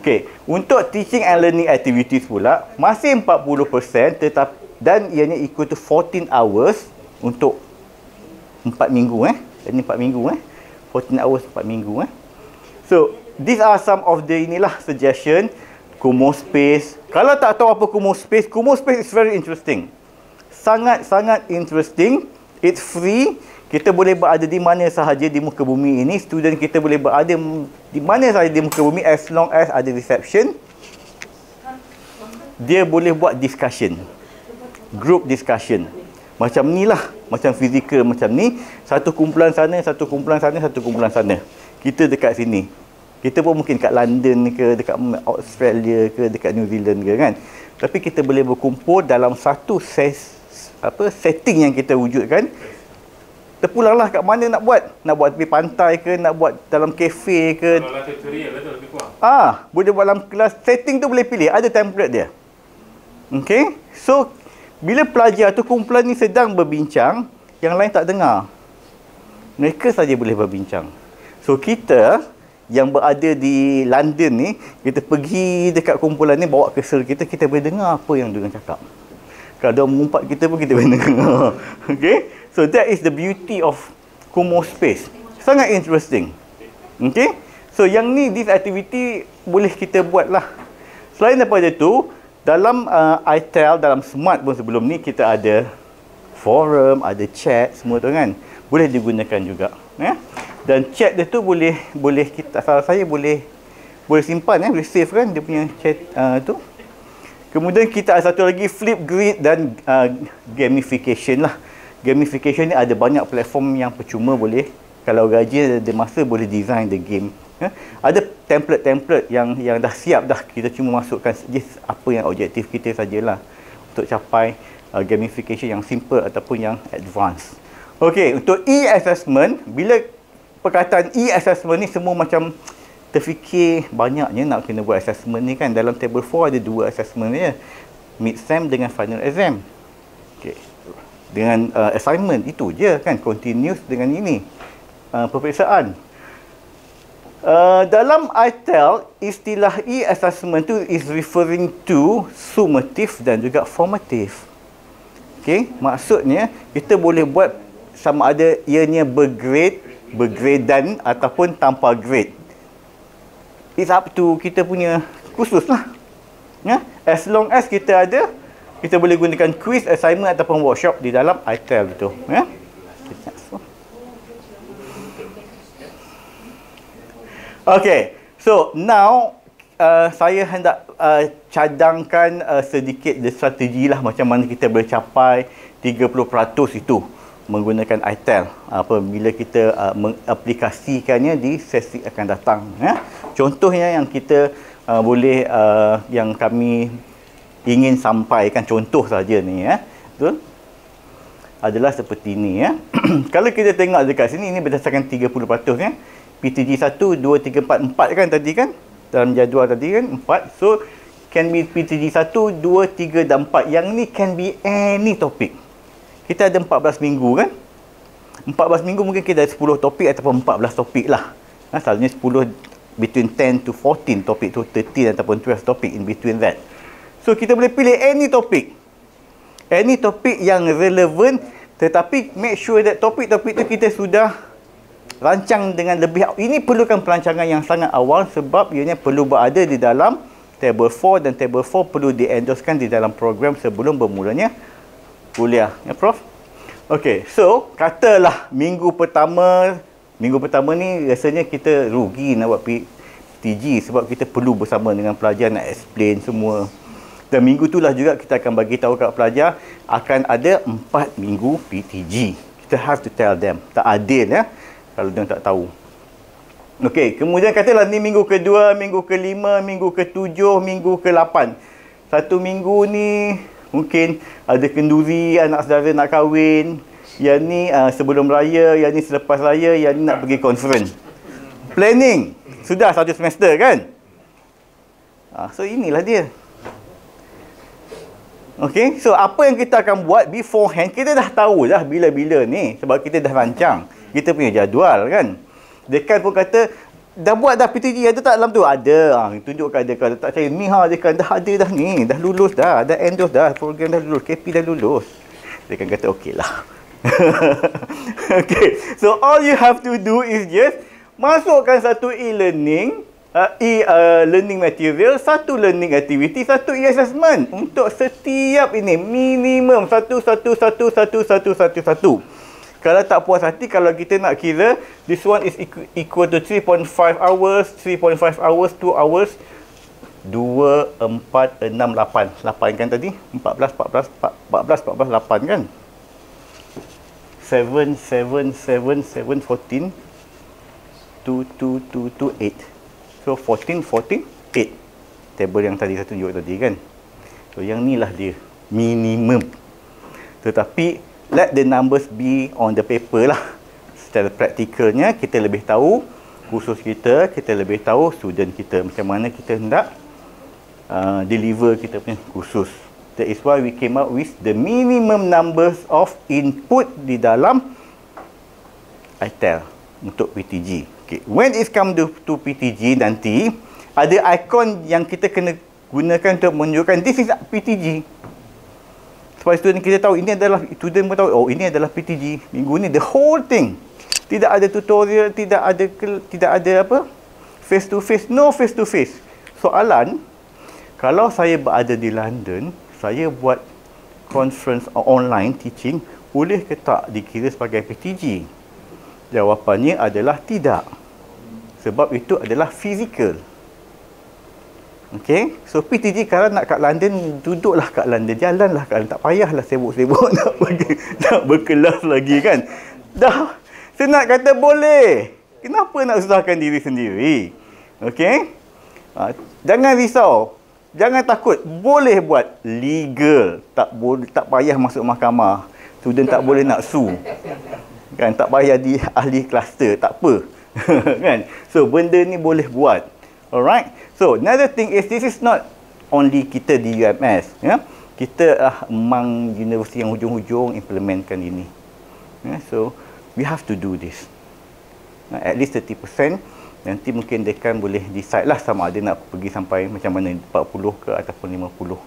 Okay. Untuk teaching and learning activities pula masih 40% tetap dan ianya equal to 14 hours untuk 4 minggu Ini 4 minggu 14 hours 4 minggu So, these are some of the suggestion. Kumo Space. Kalau tak tahu apa Kumo Space is very interesting. sangat-sangat interesting. It's free. Kita boleh berada di mana sahaja di muka bumi ini. Student kita boleh berada di mana sahaja di muka bumi as long as ada reception. Dia boleh buat discussion. Group discussion. Macam ni lah. Macam fizikal macam ni. Satu kumpulan sana, satu kumpulan sana, satu kumpulan sana. Kita dekat sini. Kita pun mungkin kat London ke, dekat Australia ke, dekat New Zealand ke kan. Tapi kita boleh berkumpul dalam satu setting yang kita wujudkan. Terpulanglah kat mana nak buat. Nak buat tepi pantai ke, nak buat dalam kafe ke. Kalau tutorial lah tu lebih kurang. Boleh buat dalam kelas. Setting tu boleh pilih. Ada template dia. Okay. So, bila pelajar tu kumpulan ni sedang berbincang, yang lain tak dengar. Mereka saja boleh berbincang. So, kita yang berada di London ni, kita pergi dekat kumpulan ni, bawa kesel kita, kita boleh dengar apa yang diorang cakap. Kalau dia mengumpat kita pun kita boleh dengar. Okay. So that is the beauty of Kumo Space. Sangat interesting. Okay. So yang ni, this activity boleh kita buat lah. Selain daripada tu, dalam ITEL, dalam Smart pun sebelum ni, kita ada forum, ada chat, semua tu kan. Boleh digunakan juga. Dan chat dia tu boleh kita, salah saya boleh simpan, boleh save kan dia punya chat tu. Kemudian kita ada satu lagi, Flipgrid dan gamification lah. Gamification ni ada banyak platform yang percuma boleh, kalau rajin ada masa boleh design the game. Ada template-template yang dah siap dah, kita cuma masukkan just apa yang objektif kita sajalah untuk capai gamification yang simple ataupun yang advanced. Okey, untuk e-assessment, bila perkataan e-assessment ni semua macam terfikir banyaknya nak kena buat assessment ni kan. Dalam table 4 ada 2 assessment je, mid-sem dengan final exam. Okey, dengan assignment itu je kan, continuous dengan ini peperiksaan. Dalam ITEL, istilah e-assessment tu is referring to summative dan juga formative. Okey, maksudnya kita boleh buat sama ada ianya bergradean ataupun tanpa grade. It's up to kita punya kursus lah. As long as kita ada, kita boleh gunakan quiz, assignment ataupun workshop di dalam ITEL tu. Okay, so now saya hendak cadangkan sedikit strategi lah macam mana kita boleh capai 30% itu menggunakan ITEL apabila kita mengaplikasikannya di sesi akan datang. Contohnya yang kita boleh yang kami ingin sampaikan, contoh saja ni betul, adalah seperti ini Kalau kita tengok dekat sini, ini berdasarkan 30% PTG 1, 2, 3, 4 kan tadi kan, dalam jadual tadi kan 4. So can be PTG 1, 2, 3 dan 4. Yang ni can be any topic. Kita ada 14 minggu kan, 14 minggu mungkin kita ada 10 topik ataupun 14 topik lah. Selalunya 10, between 10 to 14 topik tu, 13 ataupun 12 topik in between that. So kita boleh pilih any topik yang relevan, tetapi make sure that topik-topik tu kita sudah rancang dengan lebih. Ini perlukan perancangan yang sangat awal sebab ianya perlu berada di dalam table 4 dan table 4 perlu di-endorsekan di dalam program sebelum bermulanya kuliah. Ya Prof? Okey, so katalah minggu pertama ni rasanya kita rugi nak buat PTG sebab kita perlu bersama dengan pelajar nak explain semua. Dan minggu itulah juga kita akan bagi tahu kat pelajar akan ada 4 minggu PTG. Kita have to tell them. Tak adil kalau dia tak tahu. Okey, kemudian katalah ni minggu kedua, minggu ke-5, minggu ke-7, minggu ke-8. Satu minggu ni mungkin ada kenduri, anak saudara nak kahwin. Yang ni sebelum raya, yang ni selepas raya, yang ni nak pergi conference. Planning. Sudah satu semester kan? So inilah dia. Okey, so apa yang kita akan buat beforehand, kita dah tahu dah bila-bila ni sebab kita dah rancang. Kita punya jadual kan. Dekan pun kata, dah buat dah PTG, ada tak dalam tu? Ada. Tunjukkan dia. Kalau tak percaya, ni dekan dah ada dah ni. Dah lulus dah. Dah endorse dah. Program dah lulus. KP dah lulus. Dekan kata, okey lah. Okay. So, all you have to do is just masukkan satu e-learning learning material, satu learning activity, satu e-assessment. Untuk setiap ini minimum satu. Kalau tak puas hati, kalau kita nak kira, this one is equal to 3.5 hours, 3.5 hours, 2 hours, 2, 4, 6, 8. 8 kan tadi? 14, 8 kan? 7, 14, 2, 8. So 14, 8. Table yang tadi saya tunjuk tadi kan. So yang ni lah dia minimum. Tetapi let the numbers be on the paper lah. Secara praktikalnya kita lebih tahu kursus kita lebih tahu student kita macam mana kita hendak deliver kita punya kursus. That is why we came up with the minimum numbers of input di dalam ITEL untuk PTG. Okay. When it come to PTG nanti, ada ikon yang kita kena gunakan untuk menunjukkan this is PTG. Supaya student kita tahu ini adalah, student pun tahu, oh ini adalah PTG. Minggu ni the whole thing. Tidak ada tutorial, tidak ada apa? Face to face, no face to face. Soalan, kalau saya berada di London, saya buat conference online teaching, boleh ke tak dikira sebagai PTG? Jawapannya adalah tidak. Sebab itu adalah fizikal. Okey, so PTG kalau nak kat London, duduklah kat London, jalanlah kat London, tak payahlah sibuk-sibuk nak berkelas lagi kan. Dah, saya nak kata boleh. Kenapa nak susahkan diri sendiri? Okey? Jangan risau. Jangan takut, boleh buat legal, tak payah masuk mahkamah. Student tak boleh nak sue. Kan, tak payah di ahli kluster, tak apa. Kan? So benda ni boleh buat. Alright. So another thing is this is not only kita di UMS, ya. Kita among universiti yang hujung-hujung implementkan ini. So we have to do this. At least 30%. Nanti mungkin dekan boleh decide lah sama ada nak pergi sampai macam mana, 40 ke ataupun 50.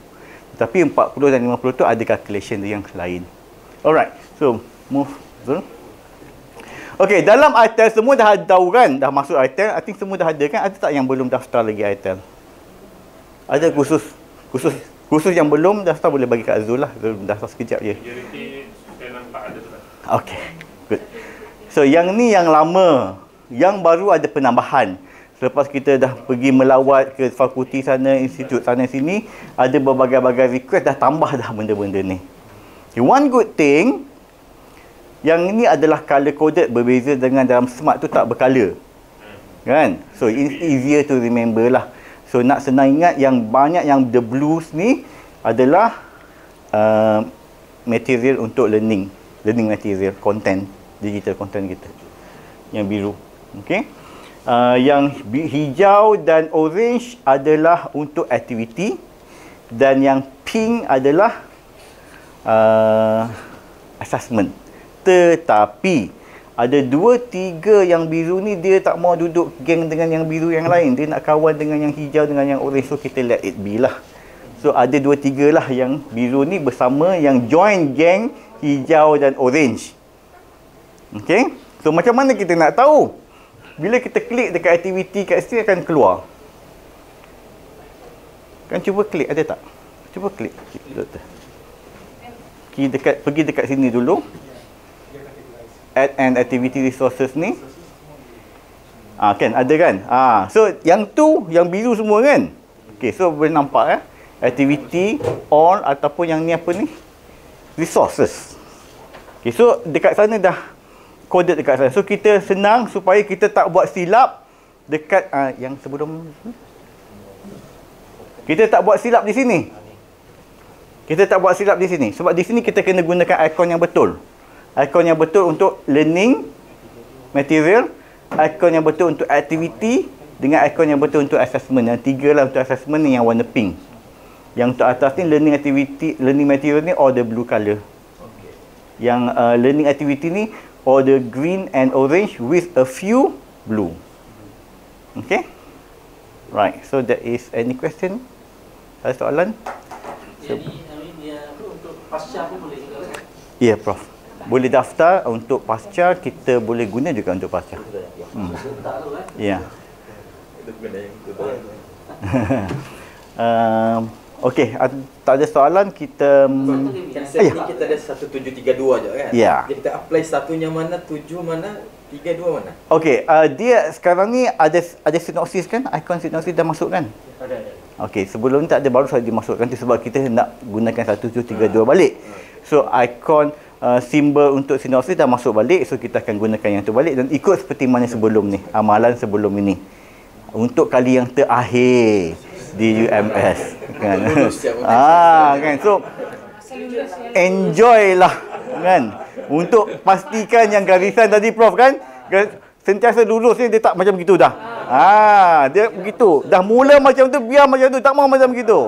Tetapi 40 dan 50 tu ada calculation yang lain. Alright, so move. Okay, dalam ITEL semua dah tahu kan? Dah masuk ITEL, I think semua dah ada kan? Ada tak yang belum daftar lagi ITEL? Ada khusus yang belum daftar boleh bagi kat Azul lah. Azul daftar sekejap je. Majoriti saya nampak ada tu lah. Okay, good. So yang ni yang lama. Yang baru ada penambahan. Selepas kita dah pergi melawat ke fakulti sana, institut sana sini, ada berbagai-bagai request, dah tambah dah benda-benda ni. Okay, one good thing, yang ini adalah color coded, berbeza dengan dalam smart tu tak bercolor. Kan? So it's easier to remember lah. So nak senang ingat, yang banyak yang the blues ni adalah material untuk learning material, content, digital content kita. Yang biru. Okey. Yang hijau dan orange adalah untuk aktiviti, dan yang pink adalah assessment. Tetapi ada 2-3 yang biru ni dia tak mau duduk geng dengan yang biru yang lain. Dia nak kawan dengan yang hijau dengan yang orange, so kita let it be lah. So ada 2-3 lah yang biru ni bersama yang join geng hijau dan orange. Okey. So macam mana kita nak tahu? Bila kita klik dekat aktiviti kat sini akan keluar. Kan cuba klik, ada tak? Cuba klik. Pergi dekat sini dulu. Add an activity resources ni. Kan ada kan? So yang tu yang biru semua kan? Okey, so boleh nampak activity all ataupun yang ni apa ni? Resources. Okey, so dekat sana dah coded dekat sana. So kita senang supaya kita tak buat silap dekat yang sebelum. Kita tak buat silap di sini. Kita tak buat silap di sini. Sebab di sini kita kena gunakan ikon yang betul. Ikon yang betul untuk learning material, ikon yang betul untuk activity, dengan ikon yang betul untuk assessment. Yang 3 lah untuk assessment ni yang warna pink. Yang untuk atas ni learning activity, learning material ni all the blue color. Yang learning activity ni or the green and orange with a few blue. Okay? Right. So that is any question? Ada soalan? Jadi dia untuk pasca pun boleh juga kan? Ya, Prof. Boleh daftar untuk pasca, kita boleh guna juga untuk pasca. Tak tu kan? Ya. guna yang itu. Okey, tak ada soalan kita Kan set ni kita ada 1732 je kan? Ya. Jadi kita apply satunya mana, 7 mana, 32 mana? Okey, dia sekarang ni ada sinopsis kan? Ikon sinopsis dah masuk kan? Ada. Okey, sebelum ni tak ada, baru saja dimasukkan tu sebab kita nak gunakan 1732 balik. So ikon simbol untuk sinopsis dah masuk balik, so kita akan gunakan yang tu balik dan ikut seperti mana sebelum ni, amalan sebelum ini. Untuk kali yang terakhir di UMS kan. Kan. So enjoy lah kan. Untuk pastikan yang garisan tadi Prof kan, sentiasa lurus ni, dia tak macam begitu dah. Dia begitu. Dah mula macam tu, biar macam tu, tak mau macam begitu.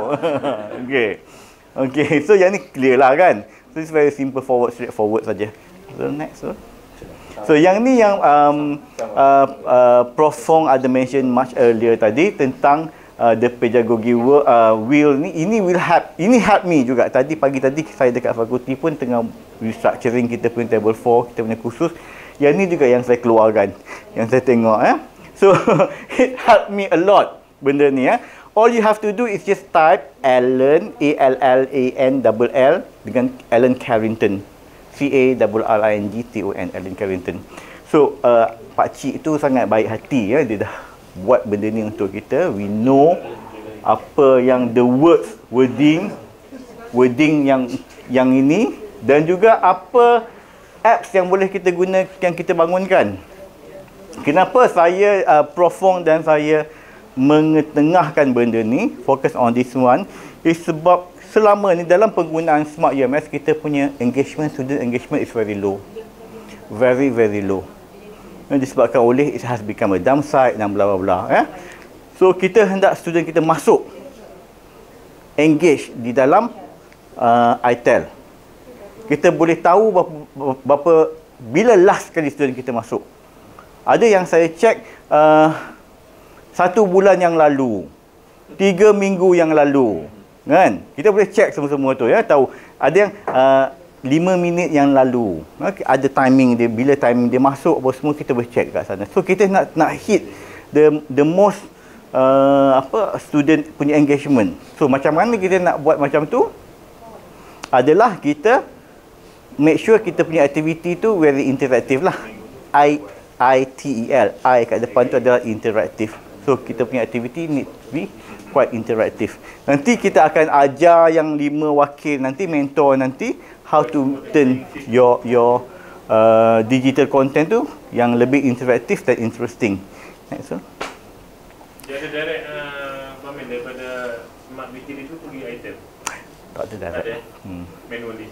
Okey, so yang ni clear lah kan. So it's very simple, straightforward saja. So next. So yang ni yang Prof Fong ada mention much earlier tadi tentang the pedagogy will ni, ini help me juga. Pagi tadi saya dekat fakulti pun tengah restructuring kita punya table 4, kita punya kursus. Yang ni juga yang saya keluarkan, yang saya tengok So it helped me a lot benda ni All you have to do is just type Allen, ALLAN dengan Alan Carrington, CARRINGTON, Alan Carrington. So Pak Cik tu sangat baik hati dia dah buat benda ni untuk kita. We know apa yang the wording yang ini, dan juga apa apps yang boleh kita guna, yang kita bangunkan. Kenapa saya Prof Fong dan saya mengetengahkan benda ni, focus on this one, is sebab selama ni dalam penggunaan Smart UMS kita punya student engagement is very low. Very, very low. Disebabkan oleh it has become a dump site dan bla bla bla So kita hendak student kita masuk engage di dalam ITEL. Kita boleh tahu berapa bila last kali student kita masuk. Ada yang saya check 1 bulan yang lalu, 3 minggu yang lalu kan. Kita boleh check semua-semua tu tahu. Ada yang 5 minit yang lalu, ada timing dia, bila timing dia masuk apa semua kita boleh check kat sana. So kita nak hit the most student punya engagement. So macam mana kita nak buat macam tu adalah kita make sure kita punya activity tu very interactive lah. ITEL, I kat depan tu adalah interactive. So kita punya activity need to be quite interactive. Nanti kita akan ajar yang 5 wakil nanti, mentor nanti, how to turn your digital content tu yang lebih interaktif dan interesting. So dia ada direct pemain daripada Smart Meeting itu pergi item. Tak ada direct. Ada manually.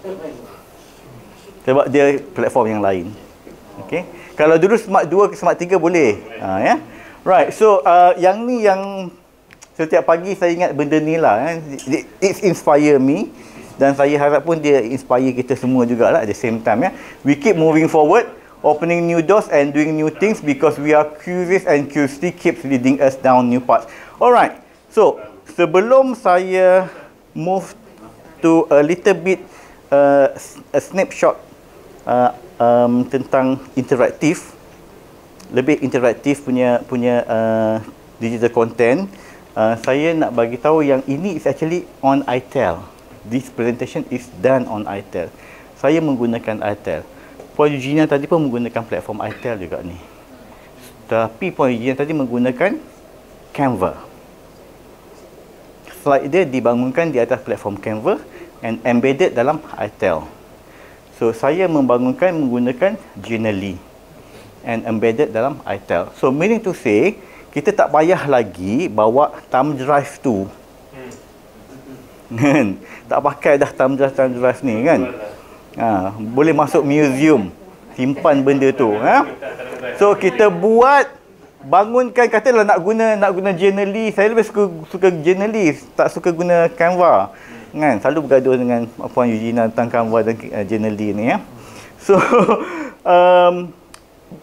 Sebab dia platform yang lain. Okey. Kalau dulu Smart 2 ke Smart 3 boleh. Right. So yang ni yang setiap pagi saya ingat benda ni lah. It inspire me. Dan saya harap pun dia inspire kita semua jugalah at the same time We keep moving forward, opening new doors and doing new things because we are curious and curiosity keeps leading us down new paths. Alright. So, sebelum saya move to a little bit a snapshot tentang interaktif, lebih interaktif punya digital content, saya nak bagi tahu yang ini is actually on ITEL. This presentation is done on ITEL. Saya menggunakan ITEL. Puan Eugenia tadi pun menggunakan platform ITEL juga ni. Tapi Puan Eugenia tadi menggunakan Canva. Slide dia dibangunkan di atas platform Canva and embedded dalam ITEL. So saya membangunkan menggunakan Genially and embedded dalam ITEL. So meaning to say, kita tak payah lagi bawa thumb drive tu. Kan? Tak pakai dah thumb drive ni kan. Boleh masuk museum, simpan benda tu. So kita buat, bangunkan, katalah nak guna Genially. Saya lebih suka Genially, tak suka guna Canva. Kan? Selalu bergaduh dengan Puan Eugenia tentang Canva dan Genially ni So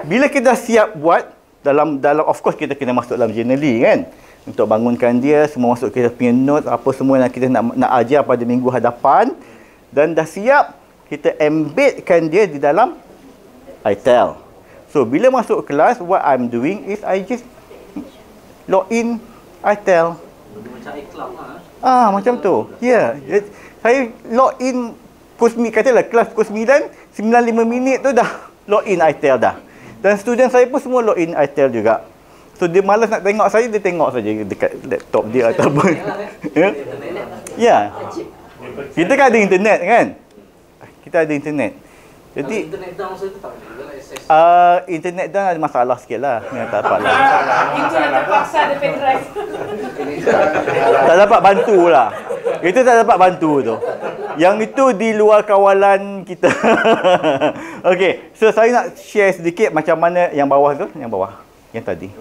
bila kita dah siap buat dalam of course kita kena masuk dalam Genially kan. Untuk bangunkan dia, semua masuk kita punya notes, apa semua yang kita nak ajar pada minggu hadapan. Dan dah siap, kita embedkan dia di dalam ITEL. So, bila masuk kelas, what I'm doing is I just login ITEL. Macam iCloud lah. Macam tu. Ya. Yeah. Saya login pukul 9, katalah kelas pukul 9, 95 minit tu dah login ITEL dah. Dan student saya pun semua login ITEL juga. So dia malas nak tengok saya, dia tengok saja dekat laptop dia ataupun. Ya. Ya. Kita kan ada internet kan? Kita ada internet. Jadi internet down saya tu tak boleh access. internet down ada masalah sikit lah. Yang tak dapat lah. Itu yang terpaksa ada pendrive. Tak dapat bantu lah. Itu tak dapat bantu tu. Yang itu di luar kawalan kita. Okey, so saya nak share sedikit macam mana yang bawah tu, yang bawah, yang tadi.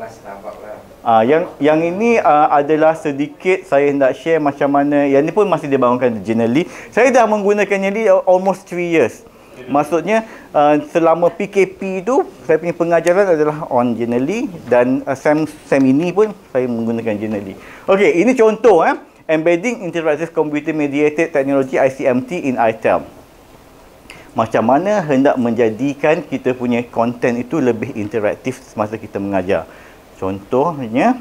Yang ini adalah sedikit saya nak share macam mana. Yang ni pun masih dibangunkan generally. Saya dah menggunakannya ni almost 3 years. Maksudnya selama PKP tu saya punya pengajaran adalah on generally dan SEM ini pun saya menggunakan generally. Okey, ini contoh embedding interactive computer mediated technology ICMT in ITEL. Macam mana hendak menjadikan kita punya konten itu lebih interaktif semasa kita mengajar. Contohnya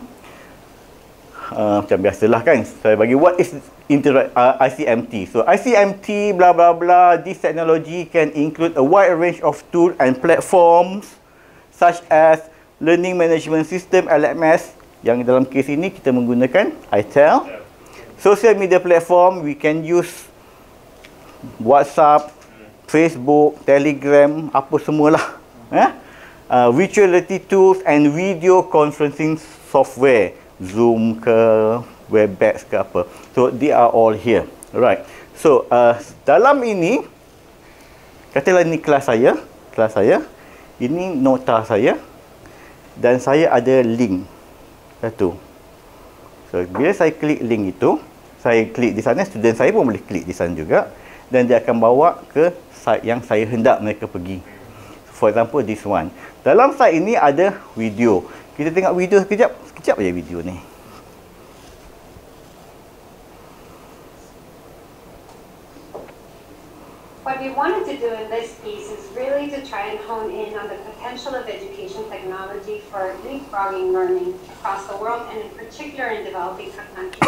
macam biasalah kan, saya bagi what is ICMT. So ICMT bla bla bla, this technology can include a wide range of tools and platforms such as learning management system LMS, yang dalam kes ini kita menggunakan ITEL. Social media platform, we can use WhatsApp, Facebook, Telegram, apa semualah. Virtual reality tools and video conferencing software, Zoom ke, Webex ke apa. So they are all here. Right. So dalam ini, katalah ini kelas saya, ini nota saya, dan saya ada link satu. So bila saya klik link itu, saya klik di sana, student saya pun boleh klik di sana juga, dan dia akan bawa ke site yang saya hendak mereka pergi. For example, this one. Dalam site ini ada video. Kita tengok video sekejap aja video ni. What we wanted to do in this piece is really to try and hone in on the potential of education technology for leapfrogging learning across the world, and in particular in developing countries.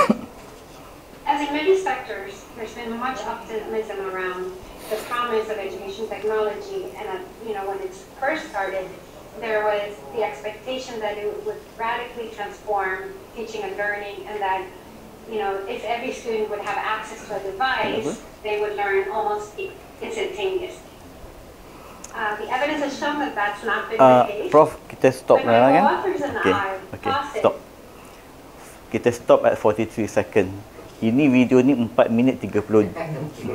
As in many sectors, there's been much optimism around the promise of education technology, and when it first started, there was the expectation that it would radically transform teaching and learning, and that if every student would have access to a device, they would learn almost instantaneously. The evidence has shown that that's not been the case. Prof, kita stop But kan? authors and I posit Stop. Kita stop at 43 second. Ini video ni 4 minit 30,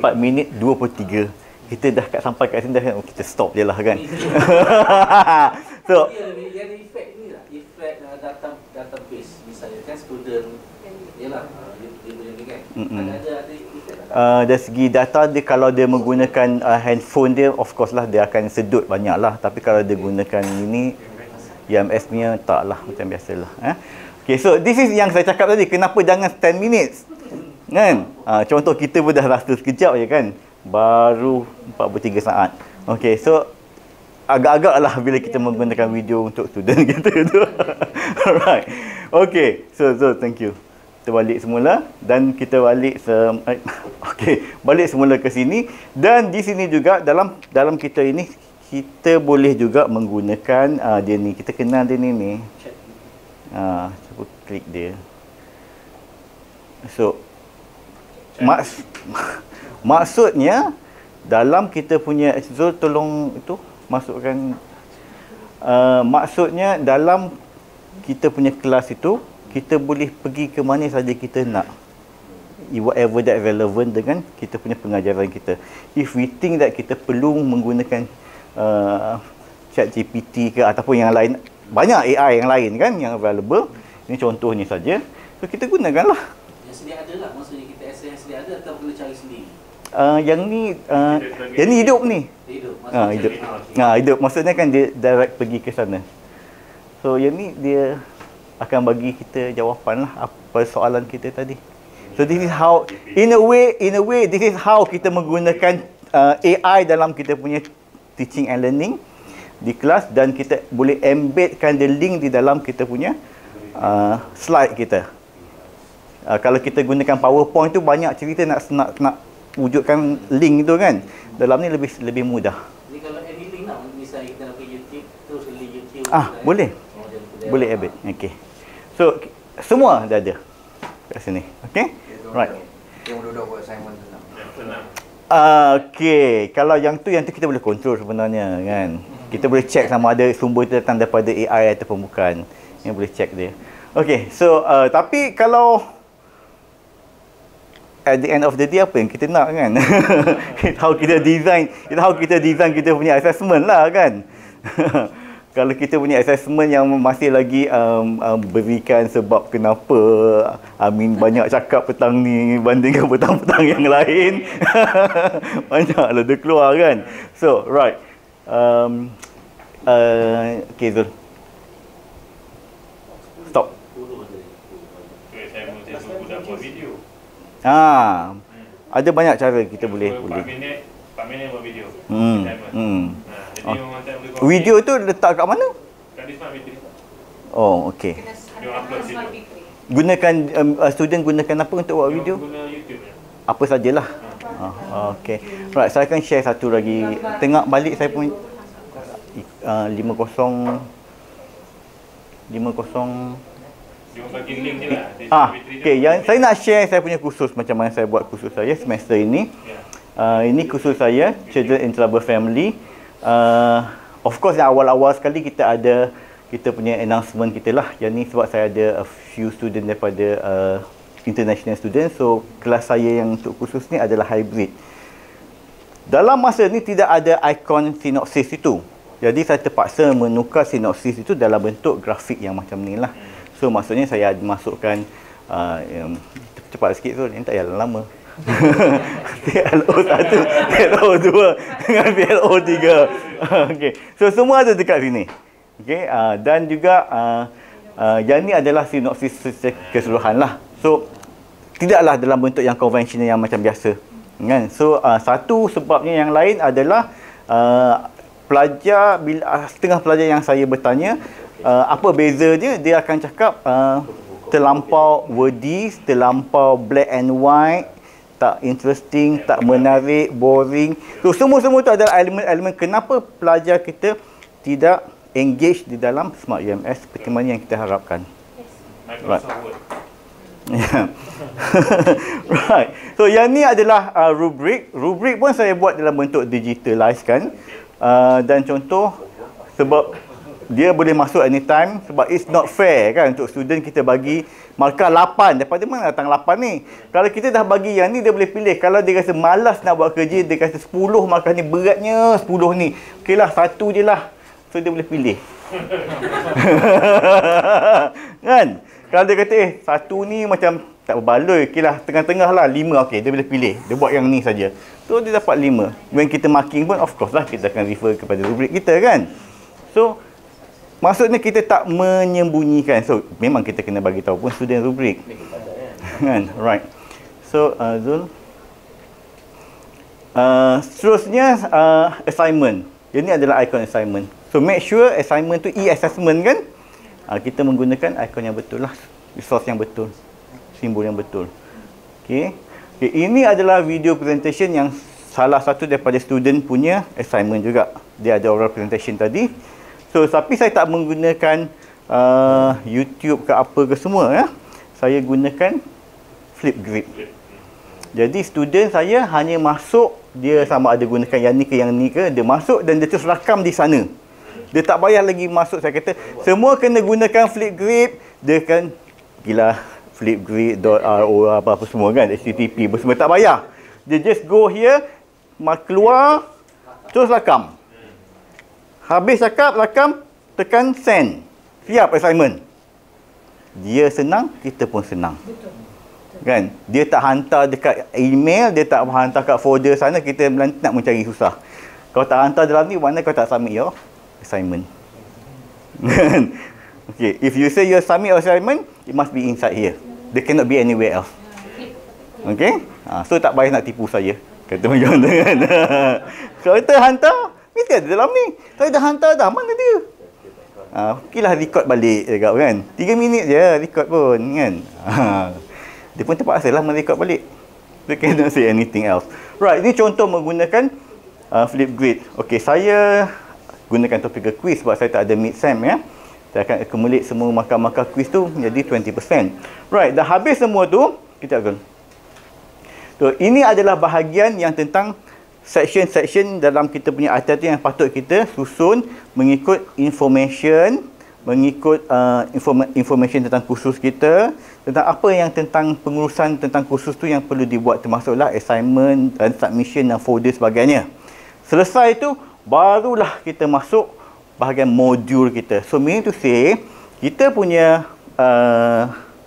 4 minit 23. Kita dah sampai kat sini dah, kita stop je lah kan. So Dia ada efek ni lah, efek database misalnya kan student, yalah dia boleh ni kan. Ada efek tak? dari segi data dia, kalau dia menggunakan handphone dia, of course lah dia akan sedut banyak lah. Tapi kalau dia gunakan ini, EMS punya tak lah, macam biasalah. Okay, so this is yang saya cakap tadi, kenapa jangan 10 minutes kan. Contoh kita pun dah rasa sekejap je kan, baru 43 saat. Okay, so agak-agak lah bila kita menggunakan video untuk student kita tu. Alright. Okay, so thank you. Kita balik semula dan kita balik balik semula ke sini. Dan di sini juga dalam kita ini, kita boleh juga menggunakan dia ni, kita kenal dia ni. Cuba klik dia. So maksudnya dalam kita punya, Zul tolong itu masukkan, maksudnya dalam kita punya kelas itu, kita boleh pergi ke mana saja kita nak, whatever that relevant dengan kita punya pengajaran kita. If we think that kita perlu menggunakan ChatGPT ke ataupun yang lain, banyak AI yang lain kan yang available. Ini contohnya saja. So kita gunakanlah. Yang sedia ada lah, maksudnya kita access yang sedia ada atau perlu cari sendiri. Yang ni hidup ni. Hidup. Hidup. Maksudnya kan dia direct pergi ke sana. So yang ni dia akan bagi kita jawapan lah apa soalan kita tadi. So this is how, in a way this is how kita menggunakan AI dalam kita punya teaching and learning di kelas, dan kita boleh embedkan the link di dalam kita punya slide kita. Kalau kita gunakan PowerPoint tu banyak cerita nak wujudkan link tu kan. Dalam ni lebih mudah. Jadi kalau editing lah, misalnya kita nak pergi YouTube, terus beli YouTube. Boleh. Boleh edit. Okey. So semua dah ada kat sini. Okey? Right. Yang duduk buat assignment senang. Okey, kalau yang tu kita boleh control sebenarnya kan. Kita boleh check sama ada sumber itu datang daripada AI ataupun bukan. Yang boleh check dia. Okey, so tapi kalau at the end of the day apa yang kita nak kan? how kita design kita punya assessment lah kan. Kalau kita punya assessment yang masih lagi berikan sebab kenapa Amin banyak cakap petang ni bandingkan petang-petang yang lain. Banyaklah dia keluar kan. So, right. Okay, Zul. Stop. Saya budak buat video. Ada banyak cara kita boleh. 4 minit buat video. Jadi orang tak boleh buat Video tu letak kat mana? kat Smart Video. Oh, okey. Dia upload situ. Gunakan student gunakan apa untuk buat video? Guna YouTube je. Apa sajalah. Okey. Right, saya akan share satu lagi. Tengok balik saya pun 50 Dia bagi link je lah. Okey, yang saya nak share saya punya kursus macam mana saya buat kursus saya semester ini. Ini kursus saya, Children in Trouble Family. Of course yang awal-awal sekali kita punya announcement kita lah. Yang ni sebab saya ada a few student daripada international student. So kelas saya yang untuk kursus ni adalah hybrid. Dalam masa ni tidak ada ikon sinopsis itu. Jadi saya terpaksa menukar sinopsis itu dalam bentuk grafik yang macam ni lah. So maksudnya saya masukkan cepat sikit tu, tak payah lama. PLO1, PLO2 dengan PLO3. Okey. So semua ada dekat sini. Okey, dan juga yang ni adalah sinopsis keseluruhan lah. So tidaklah dalam bentuk yang konvensional yang macam biasa. Kan? So satu sebabnya yang lain adalah pelajar, bila setengah pelajar yang saya bertanya apa beza dia akan cakap terlampau wordy, terlampau black and white, tak interesting, tak menarik, boring. So semua tu adalah elemen-elemen kenapa pelajar kita tidak engage di dalam Smart UMS seperti mana yang kita harapkan. Right. Right. So yang ni adalah rubrik. Rubrik pun saya buat dalam bentuk digitalize kan. Dan contoh sebab dia boleh masuk anytime sebab it's not fair kan untuk student kita bagi markah 8. Daripada mana datang 8 ni? Kalau kita dah bagi yang ni dia boleh pilih. Kalau dia rasa malas nak buat kerja, dia kata 10 markah ni beratnya 10 ni. Okeylah 1 je lah. So dia boleh pilih. Kan? Kalau dia kata 1 ni macam tak berbaloi, okeylah tengah-tengah lah 5, okey dia boleh pilih. Dia buat yang ni saja. So dia dapat 5. When kita marking pun of course lah kita akan refer kepada rubrik kita kan. So maksudnya kita tak menyembunyikan. So memang kita kena bagi tahu pun student rubrik. Kan? Right. So Zul. Seterusnya assignment. Ini adalah ikon assignment. So make sure assignment tu e-assessment kan. Kita menggunakan ikon yang betul lah. Resource yang betul. Simbol yang betul. Okay. Ini adalah video presentation yang salah satu daripada student punya assignment juga. Dia ada oral presentation tadi. So tapi saya tak menggunakan YouTube ke apa ke semua ya. Saya gunakan Flipgrid. Jadi student saya hanya masuk, dia sama ada gunakan yang ni ke, dia masuk dan dia terus rakam di sana. Dia tak payah lagi masuk, saya kata semua kena gunakan Flipgrid. Dia kan gila flipgrid.ro apa-apa semua kan, HTTP semua tak payah. Dia just go here, keluar, terus rakam. Habis cakap, rakam, tekan send. Siap assignment. Dia senang, kita pun senang. Kan? Dia tak hantar dekat email, dia tak hantar kat folder sana, kita nak mencari susah. Kalau tak hantar dalam ni, mana kau tak submit your assignment. Okay, if you say you submit your assignment, it must be inside here. They cannot be anywhere else. Okay? So tak payah nak tipu saya. Kata macam tu kan. Kalau kita hantar, mesti ada dalam ni. Saya dah hantar dah, mana dia? Okeylah record balik cakap kan. 3 minit je record pun kan. Dia pun terpaksa lah merecord balik. They cannot say anything else. Right, ini contoh menggunakan flip grid. Okey, saya gunakan topik quiz sebab saya tak ada mid-sem ya. Saya akan accumulate semua markah-markah quiz tu menjadi 20%. Right, dah habis semua tu, kita akan. So, ini adalah bahagian yang tentang section-section dalam kita punya artikel yang patut kita susun mengikut information, mengikut information tentang kursus kita, tentang apa yang tentang pengurusan tentang kursus tu yang perlu dibuat, termasuklah assignment dan submission dan folder sebagainya. Selesai tu, barulah kita masuk bahagian modul kita. So, meaning to say, kita punya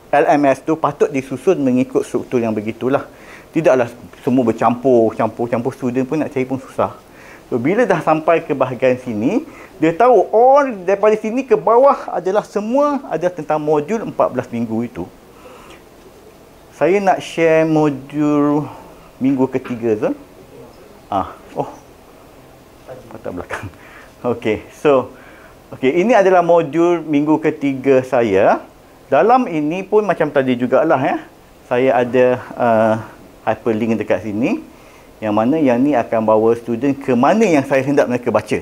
LMS tu patut disusun mengikut struktur yang begitulah. Tidaklah semua campur student pun nak cari pun susah. So, bila dah sampai ke bahagian sini, dia tahu daripada sini ke bawah adalah semua adalah tentang modul 14 minggu itu. Saya nak share modul minggu ketiga tu. Patah belakang. Okey, so ini adalah modul minggu ketiga saya. Dalam ini pun macam tadi jugalah ya. Saya ada hyperlink dekat sini yang mana yang ni akan bawa student ke mana yang saya hendak mereka baca.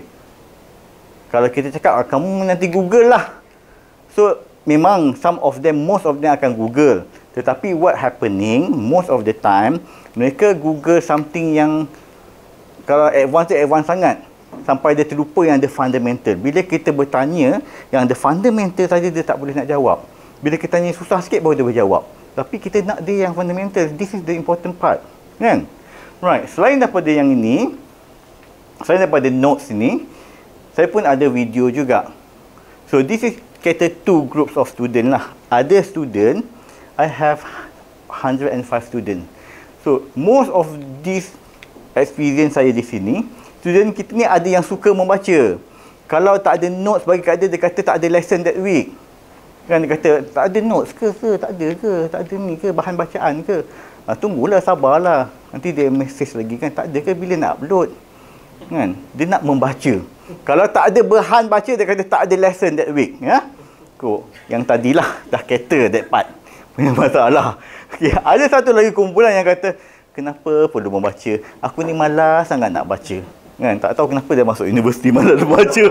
Kalau kita cakap kamu nanti Google lah. So memang most of them akan Google. Tetapi what happening most of the time mereka Google something yang kalau advance sangat sampai dia terlupa yang ada fundamental. Bila kita bertanya yang ada fundamental saja dia tak boleh nak jawab. Bila kita tanya susah sikit baru dia berjawab. Tapi kita nak dia yang fundamental. This is the important part. Kan? Right. Selain daripada yang ini, selain daripada notes ini, saya pun ada video juga. So, this is cater 2 groups of student lah. Ada student, I have 105 student. So, most of this experience saya di sini, student kita ni ada yang suka membaca. Kalau tak ada notes bagi kat dia kata tak ada lesson that week. Kan dia kata, tak ada notes ke? Tak ada ke? Tak ada ni ke? Bahan bacaan ke? Tunggulah, sabarlah. Nanti dia message lagi kan, tak ada ke? Bila nak upload? Kan? Dia nak membaca. Kalau tak ada bahan baca, dia kata tak ada lesson that week. Ya? Yang tadilah dah cater that part. Punya masalah. Okay, ada satu lagi kumpulan yang kata, kenapa perlu membaca? Aku ni malas sangat nak baca. Kan? Tak tahu kenapa dia masuk universiti malas baca.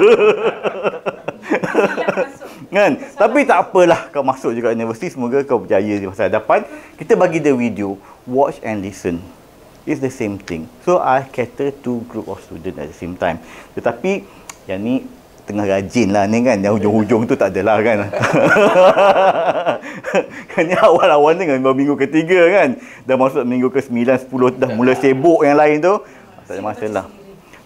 Kan? Tapi tak apalah kau masuk juga universiti, semoga kau berjaya di masa hadapan. Kita bagi dia video, watch and listen. It's the same thing. So I cater 2 group of student at the same time. Tetapi yang ni tengah rajin lah ni kan, yang hujung-hujung tu tak adalah kan. Kan ni awal-awal ni kan, minggu ketiga kan, dah masuk minggu ke 9, 10 dah mula sibuk yang lain tu, tak ada masalah.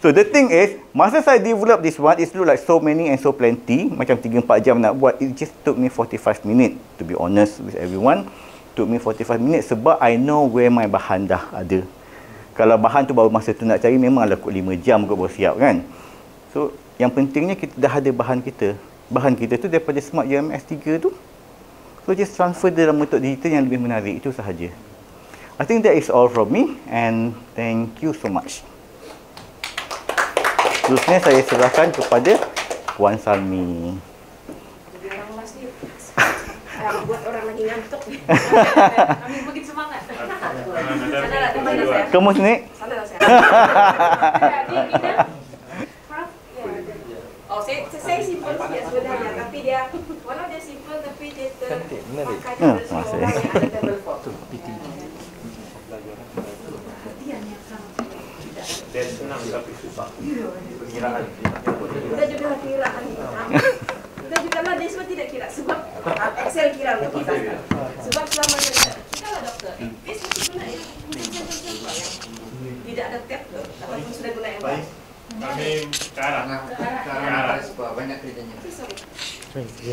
So the thing is, masa saya develop this one, it look like so many and so plenty, macam 3-4 jam nak buat. It just took me 45 minutes, to be honest with everyone. Took me 45 minutes sebab I know where my bahan dah ada. Kalau bahan tu baru masa tu nak cari, memang lah kot 5 jam kot baru siap kan. So yang pentingnya kita dah ada bahan kita. Bahan kita tu daripada Smart UMS 3 tu. So just transfer dalam bentuk digital yang lebih menarik, itu sahaja. I think that is all from me and thank you so much. Terusnya saya serahkan kepada Puan Salmi. Buat orang lagi ngantuk. Kami begitu semangat. Kamu sini? Sana saya. Saya simple sikit sebenarnya, tapi dia walau dia simple tapi dia terpakai pada semua orang yang ada level 4. Dia senang tapi susah. Perkiraan. Kita juga kiraan. Kita juga lah dia semua tidak kira sebab Excel kira untuk kita. Sebab selama kita lah doktor. This sebenarnya tidak ada tab tu, ataupun sudah guna yang baik. Kami ke arah sebab banyak kerjanya.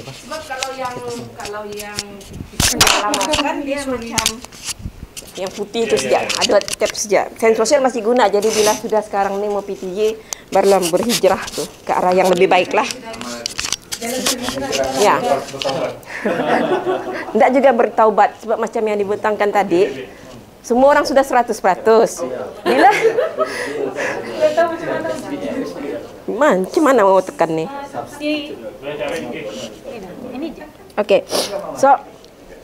Sebab kalau yang kan dia macam yang putih itu sejak ada tab sejak. Sains sosial masih guna, jadi bila sudah sekarang ni mau PTJ barulah berhijrah tuh ke arah yang lebih baik lah. Ya. Tidak juga bertaubat sebab macam yang dibentangkan tadi. Semua orang sudah 100%. Bila Macam mana mau tekan ni? Okey. So,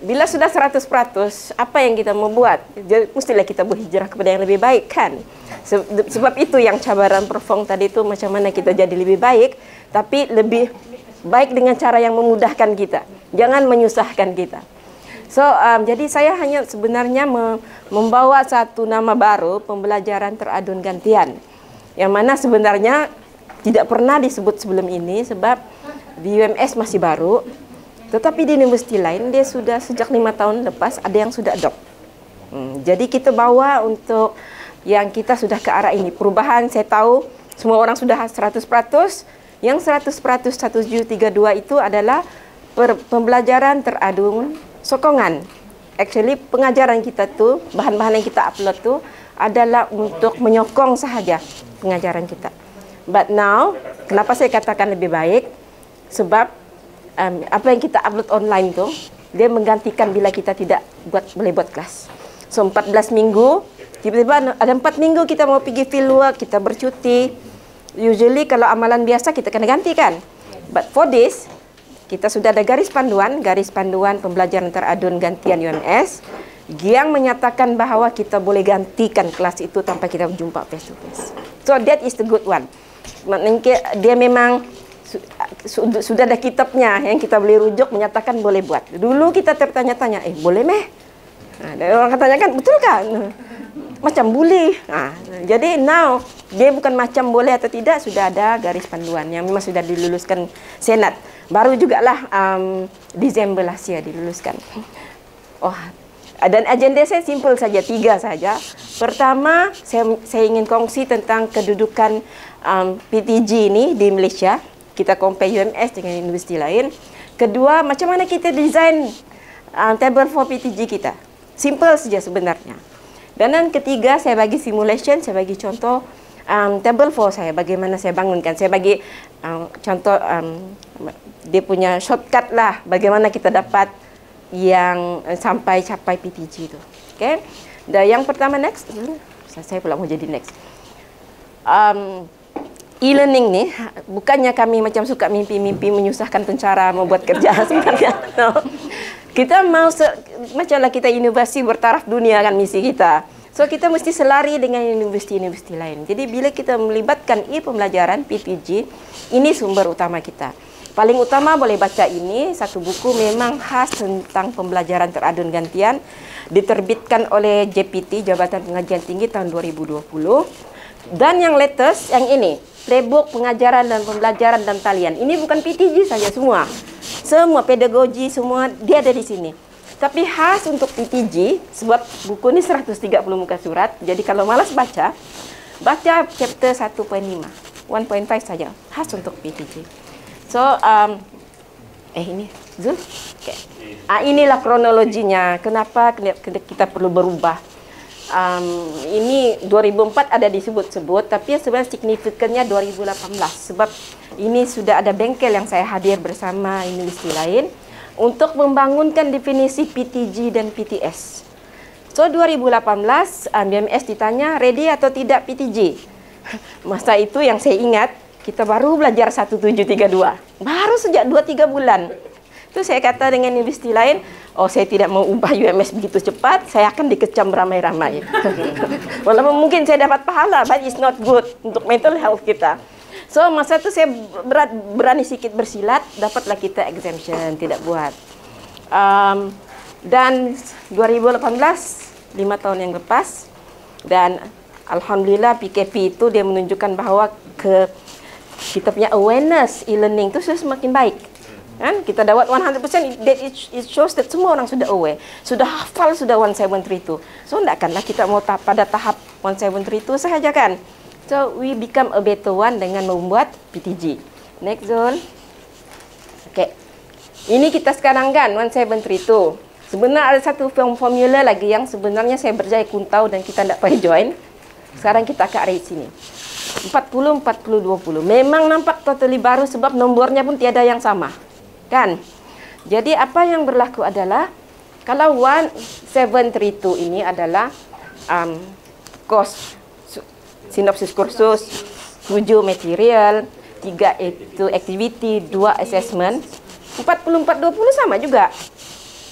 bila sudah 100%, apa yang kita mau buat? Mestilah kita berhijrah kepada yang lebih baik kan? Sebab itu yang cabaran Profong tadi itu macam mana kita jadi lebih baik, tapi lebih baik dengan cara yang memudahkan kita. Jangan menyusahkan kita. So, jadi saya hanya sebenarnya membawa satu nama baru, pembelajaran teradun gantian. Yang mana sebenarnya tidak pernah disebut sebelum ini sebab di UMS masih baru. Tetapi di universiti lain dia sudah sejak 5 tahun lepas ada yang sudah adopt. Jadi kita bawa untuk yang kita sudah ke arah ini. Perubahan saya tahu semua orang sudah 100%. Yang 100% 1732 itu adalah pembelajaran teradun sokongan. Actually pengajaran kita tu, bahan-bahan yang kita upload tu adalah untuk menyokong sahaja pengajaran kita. But now, kenapa saya katakan lebih baik? Sebab apa yang kita upload online tu, dia menggantikan bila kita tidak boleh buat kelas. So 14 minggu, tiba-tiba ada 4 minggu kita mau pergi fieldwork, kita bercuti. Usually kalau amalan biasa kita kena gantikan. But for this, kita sudah ada garis panduan pembelajaran teradun gantian UMS yang menyatakan bahawa kita boleh gantikan kelas itu tanpa kita berjumpa face to face. So that is the good one. Dia memang sudah ada kitabnya yang kita boleh rujuk menyatakan boleh buat. Dulu kita tertanya-tanya, boleh meh? Dan orang katanya kan, betul kan? Macam boleh. Jadi now, dia bukan macam boleh atau tidak, sudah ada garis panduan yang memang sudah diluluskan Senat. Baru jugalah Desember last year diluluskan. Dan agenda saya simple saja, 3 saja. Pertama, saya ingin kongsi tentang kedudukan PTG ini di Malaysia. Kita compare UMS dengan universiti lain. Kedua, macam mana kita design table for PTG kita. Simple saja sebenarnya. Dan yang ketiga, saya bagi simulation, saya bagi contoh table for saya, bagaimana saya bangunkan. Saya bagi contoh dia punya shortcut lah, bagaimana kita dapat yang sampai capai PTG itu. Okay? Dan yang pertama next, saya pula mau jadi next. E-learning ni, bukannya kami macam suka mimpi-mimpi menyusahkan pencara membuat kerja sebenarnya. No. Kita mau macamlah kita inovasi bertaraf dunia kan misi kita. So kita mesti selari dengan universiti-universiti lain. Jadi bila kita melibatkan pembelajaran PTG, ini sumber utama kita. Paling utama boleh baca ini, satu buku memang khas tentang pembelajaran teradun gantian, diterbitkan oleh JPT, Jabatan Pengajian Tinggi tahun 2020. Dan yang latest, yang ini, playbook pengajaran dan pembelajaran dan talian. Ini bukan PTG saja semua. Semua pedagogi semua dia ada di sini. Tapi khas untuk PTG sebab buku ini 130 muka surat. Jadi kalau malas baca chapter 1.5. 1.5 saja khas untuk PTG. So ini Zul. Okay. Inilah kronologinya. Kenapa kita perlu berubah. Ini 2004 ada disebut-sebut, tapi sebenarnya signifikannya 2018 sebab ini sudah ada bengkel yang saya hadir bersama universiti lain untuk membangunkan definisi PTG dan PTS. So 2018 BMS ditanya ready atau tidak PTG. Masa itu yang saya ingat kita baru belajar 1732, baru sejak 2-3 bulan. Itu saya kata dengan universiti lain, saya tidak mau ubah UMS begitu cepat, saya akan dikecam ramai-ramai. Walaupun mungkin saya dapat pahala, but it's not good untuk mental health kita. So masa itu saya berani sedikit bersilat, dapatlah kita exemption, tidak buat. Dan 2018, 5 tahun yang lepas, dan alhamdulillah PKP itu dia menunjukkan bahawa kita punya awareness e-learning itu sudah semakin baik. Kan? Kita dapat 100%, it shows that semua orang sudah aware. Sudah hafal sudah 1732. So, tidakkanlah kita mau pada tahap 1732 sahaja kan? So, we become a better one dengan membuat PTG. Next zone. Okay. Ini kita sekarang kan, 1732. Sebenarnya ada satu formula lagi yang sebenarnya saya berjaya kuntau dan kita tidak payah join. Sekarang kita ke arah sini. 40, 40, 20. Memang nampak totally baru sebab nombornya pun tiada yang sama. Kan? Jadi apa yang berlaku adalah kalau 1732 ini adalah sinopsis kursus, 7 material, 3 itu activity, 2 assessment. 40-40-20 sama juga.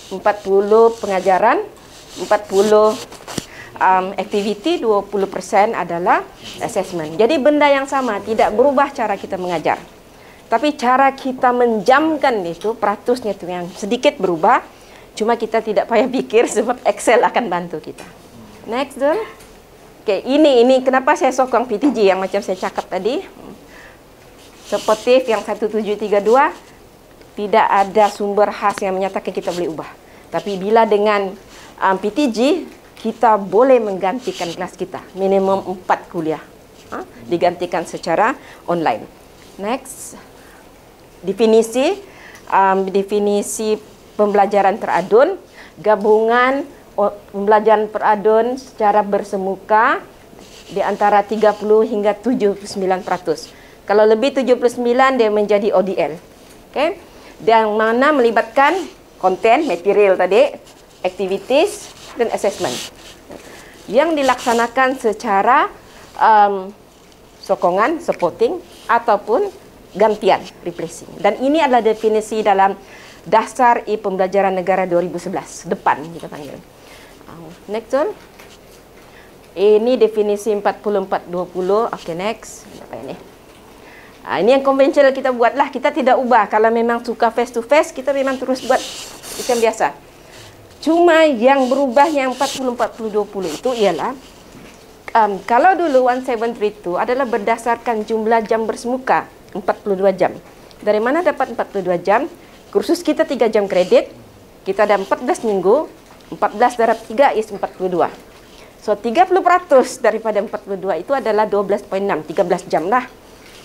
40 pengajaran, 40 activity, 20% adalah assessment. Jadi benda yang sama, tidak berubah cara kita mengajar. Tapi cara kita menjamkan itu, peratusnya itu yang sedikit berubah. Cuma kita tidak payah pikir sebab Excel akan bantu kita. Next, Dul. Oke, ini kenapa saya sokong PTG yang macam saya cakap tadi. Sportif yang 1732, tidak ada sumber khas yang menyatakan kita boleh ubah. Tapi bila dengan PTG, kita boleh menggantikan kelas kita. Minimum 4 kuliah. Digantikan secara online. Next. Definisi pembelajaran teradun, gabungan pembelajaran teradun secara bersemuka di antara 30 hingga 79%. Kalau lebih 79 dia menjadi ODL. Okey. Yang mana melibatkan konten, material tadi, activities dan assessment. Yang dilaksanakan secara sokongan, supporting ataupun gantian, replacing. Dan ini adalah definisi dalam Dasar Pembelajaran Negara 2011, depan kita panggil. Next one. Ini definisi 44-20. Okay, next. Apa ini? Ini yang konvensional kita buatlah. Kita tidak ubah. Kalau memang suka face to face, kita memang terus buat macam biasa. Cuma yang berubah yang 40-40-20 itu ialah kalau dulu 1732 adalah berdasarkan jumlah jam bersemuka 42 jam. Dari mana dapat 42 jam? Kursus kita 3 jam kredit. Kita ada 14 minggu. 14 darab 3 is 42. So 30% daripada 42 itu adalah 12.6, 13 jam lah.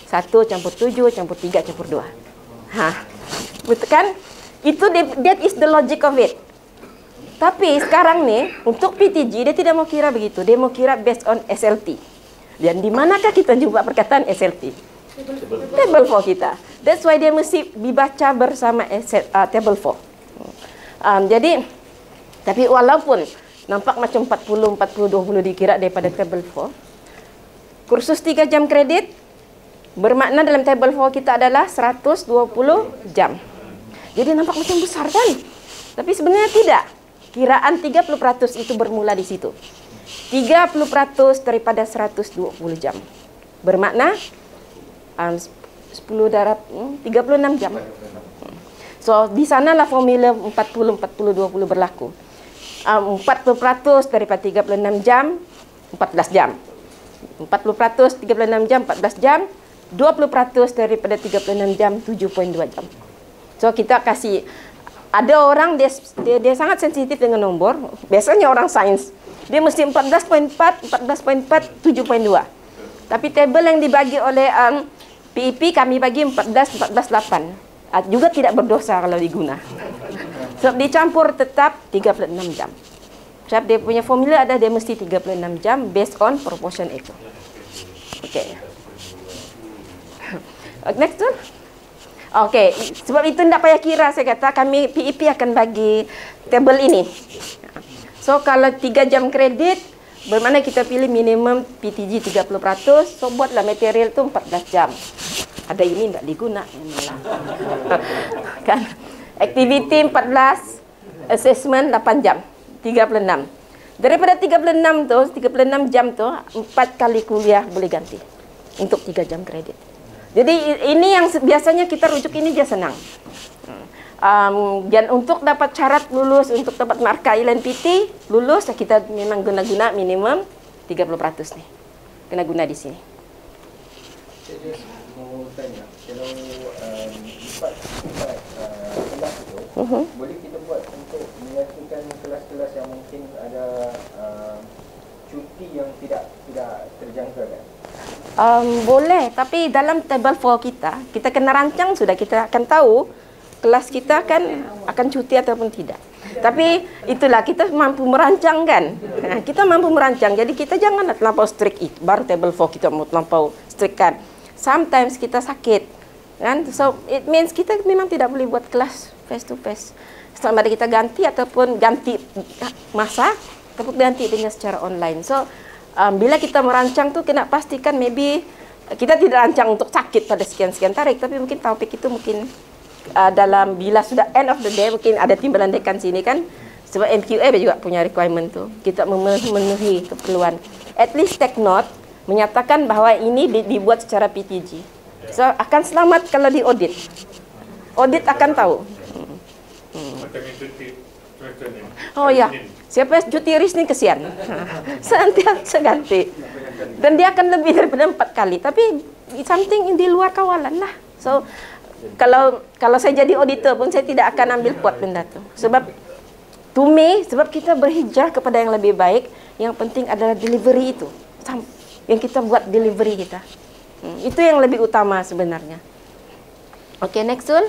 1 campur 7 campur 3 campur 2. Betul kan? Itu that is the logic of it. Tapi sekarang ni untuk PTG dia tidak mau kira begitu. Dia mau kira based on SLT. Dan di manakah kita jumpa perkataan SLT? Table 4 kita. That's why dia mesti dibaca bersama table 4. Jadi, tapi walaupun nampak macam 40-40-20 dikira daripada table 4, kursus 3 jam kredit bermakna dalam table 4 kita adalah 120 jam. Jadi nampak macam besar kan? Tapi sebenarnya tidak. Kiraan 30% itu bermula di situ. 30% daripada 120 jam. Bermakna 10 darab 36 jam. So di sanalah formula 40-40-20 berlaku. 40% daripada 36 jam 14 jam. 40% 36 jam 14 jam. 20% daripada 36 jam 7.2 jam. So kita kasih, ada orang dia sangat sensitif dengan nombor. Biasanya orang sains dia mesti 14.4 7.2. Tapi table yang dibagi oleh PEP kami bagi 14 8. Juga tidak berdosa kalau diguna. Sebab dicampur tetap 36 jam. Sebab dia punya formula ada dia mesti 36 jam based on proportion itu. Okey. Next one. Okey, sebab itu tidak payah kira, saya kata kami PEP akan bagi table ini. So kalau 3 jam kredit bermakna kita pilih minimum PTG 30%. So buatlah material tu 14 jam. Ada ini tidak diguna. Kan? Activity 14, assessment 8 jam. 36. Daripada 36 tu, 36 jam tu 4 kali kuliah boleh ganti untuk 3 jam kredit. Jadi ini yang biasanya kita rujuk ini dia senang. Dan untuk dapat syarat lulus, untuk dapat markah LNPT lulus, kita memang guna minimum 30% nih. Kena guna di sini. Saya mau tanya, kalau 4 kelas itu, boleh kita buat untuk menggantikan kelas-kelas yang mungkin ada cuti yang tidak terjangka kan? Boleh, tapi dalam table 4 kita kena rancang sudah, kita akan tahu kelas kita akan cuti ataupun tidak. Tapi itulah kita mampu merancang kan. Kita mampu merancang. Jadi kita jangan terlampau strict itu. Baru table 4 kita mau terlampau strict kan. Sometimes kita sakit kan. So it means kita memang tidak boleh buat kelas face to face. Sama ada kita ganti ataupun ganti masa ataupun ganti dengan secara online. So bila kita merancang tu kena pastikan maybe kita tidak rancang untuk sakit pada sekian-sekian tarikh, tapi mungkin topik itu mungkin dalam bila sudah end of the day mungkin ada timbalan dekan sini kan, sebab MQA juga punya requirement tu, kita memenuhi keperluan. At least take note, menyatakan bahawa ini dibuat secara PTG. So akan selamat kalau di audit. Audit akan tahu. Oh ya, siapa cuti risni kesian. Senantiasa ganti. Dan dia akan lebih daripada 4 kali. Tapi something di luar kawalan lah. So kalau saya jadi auditor pun saya tidak akan ambil pot benda tu. Sebab to me, sebab kita berhijrah kepada yang lebih baik, yang penting adalah delivery itu. Yang kita buat delivery kita. Itu yang lebih utama sebenarnya. Oke, next one.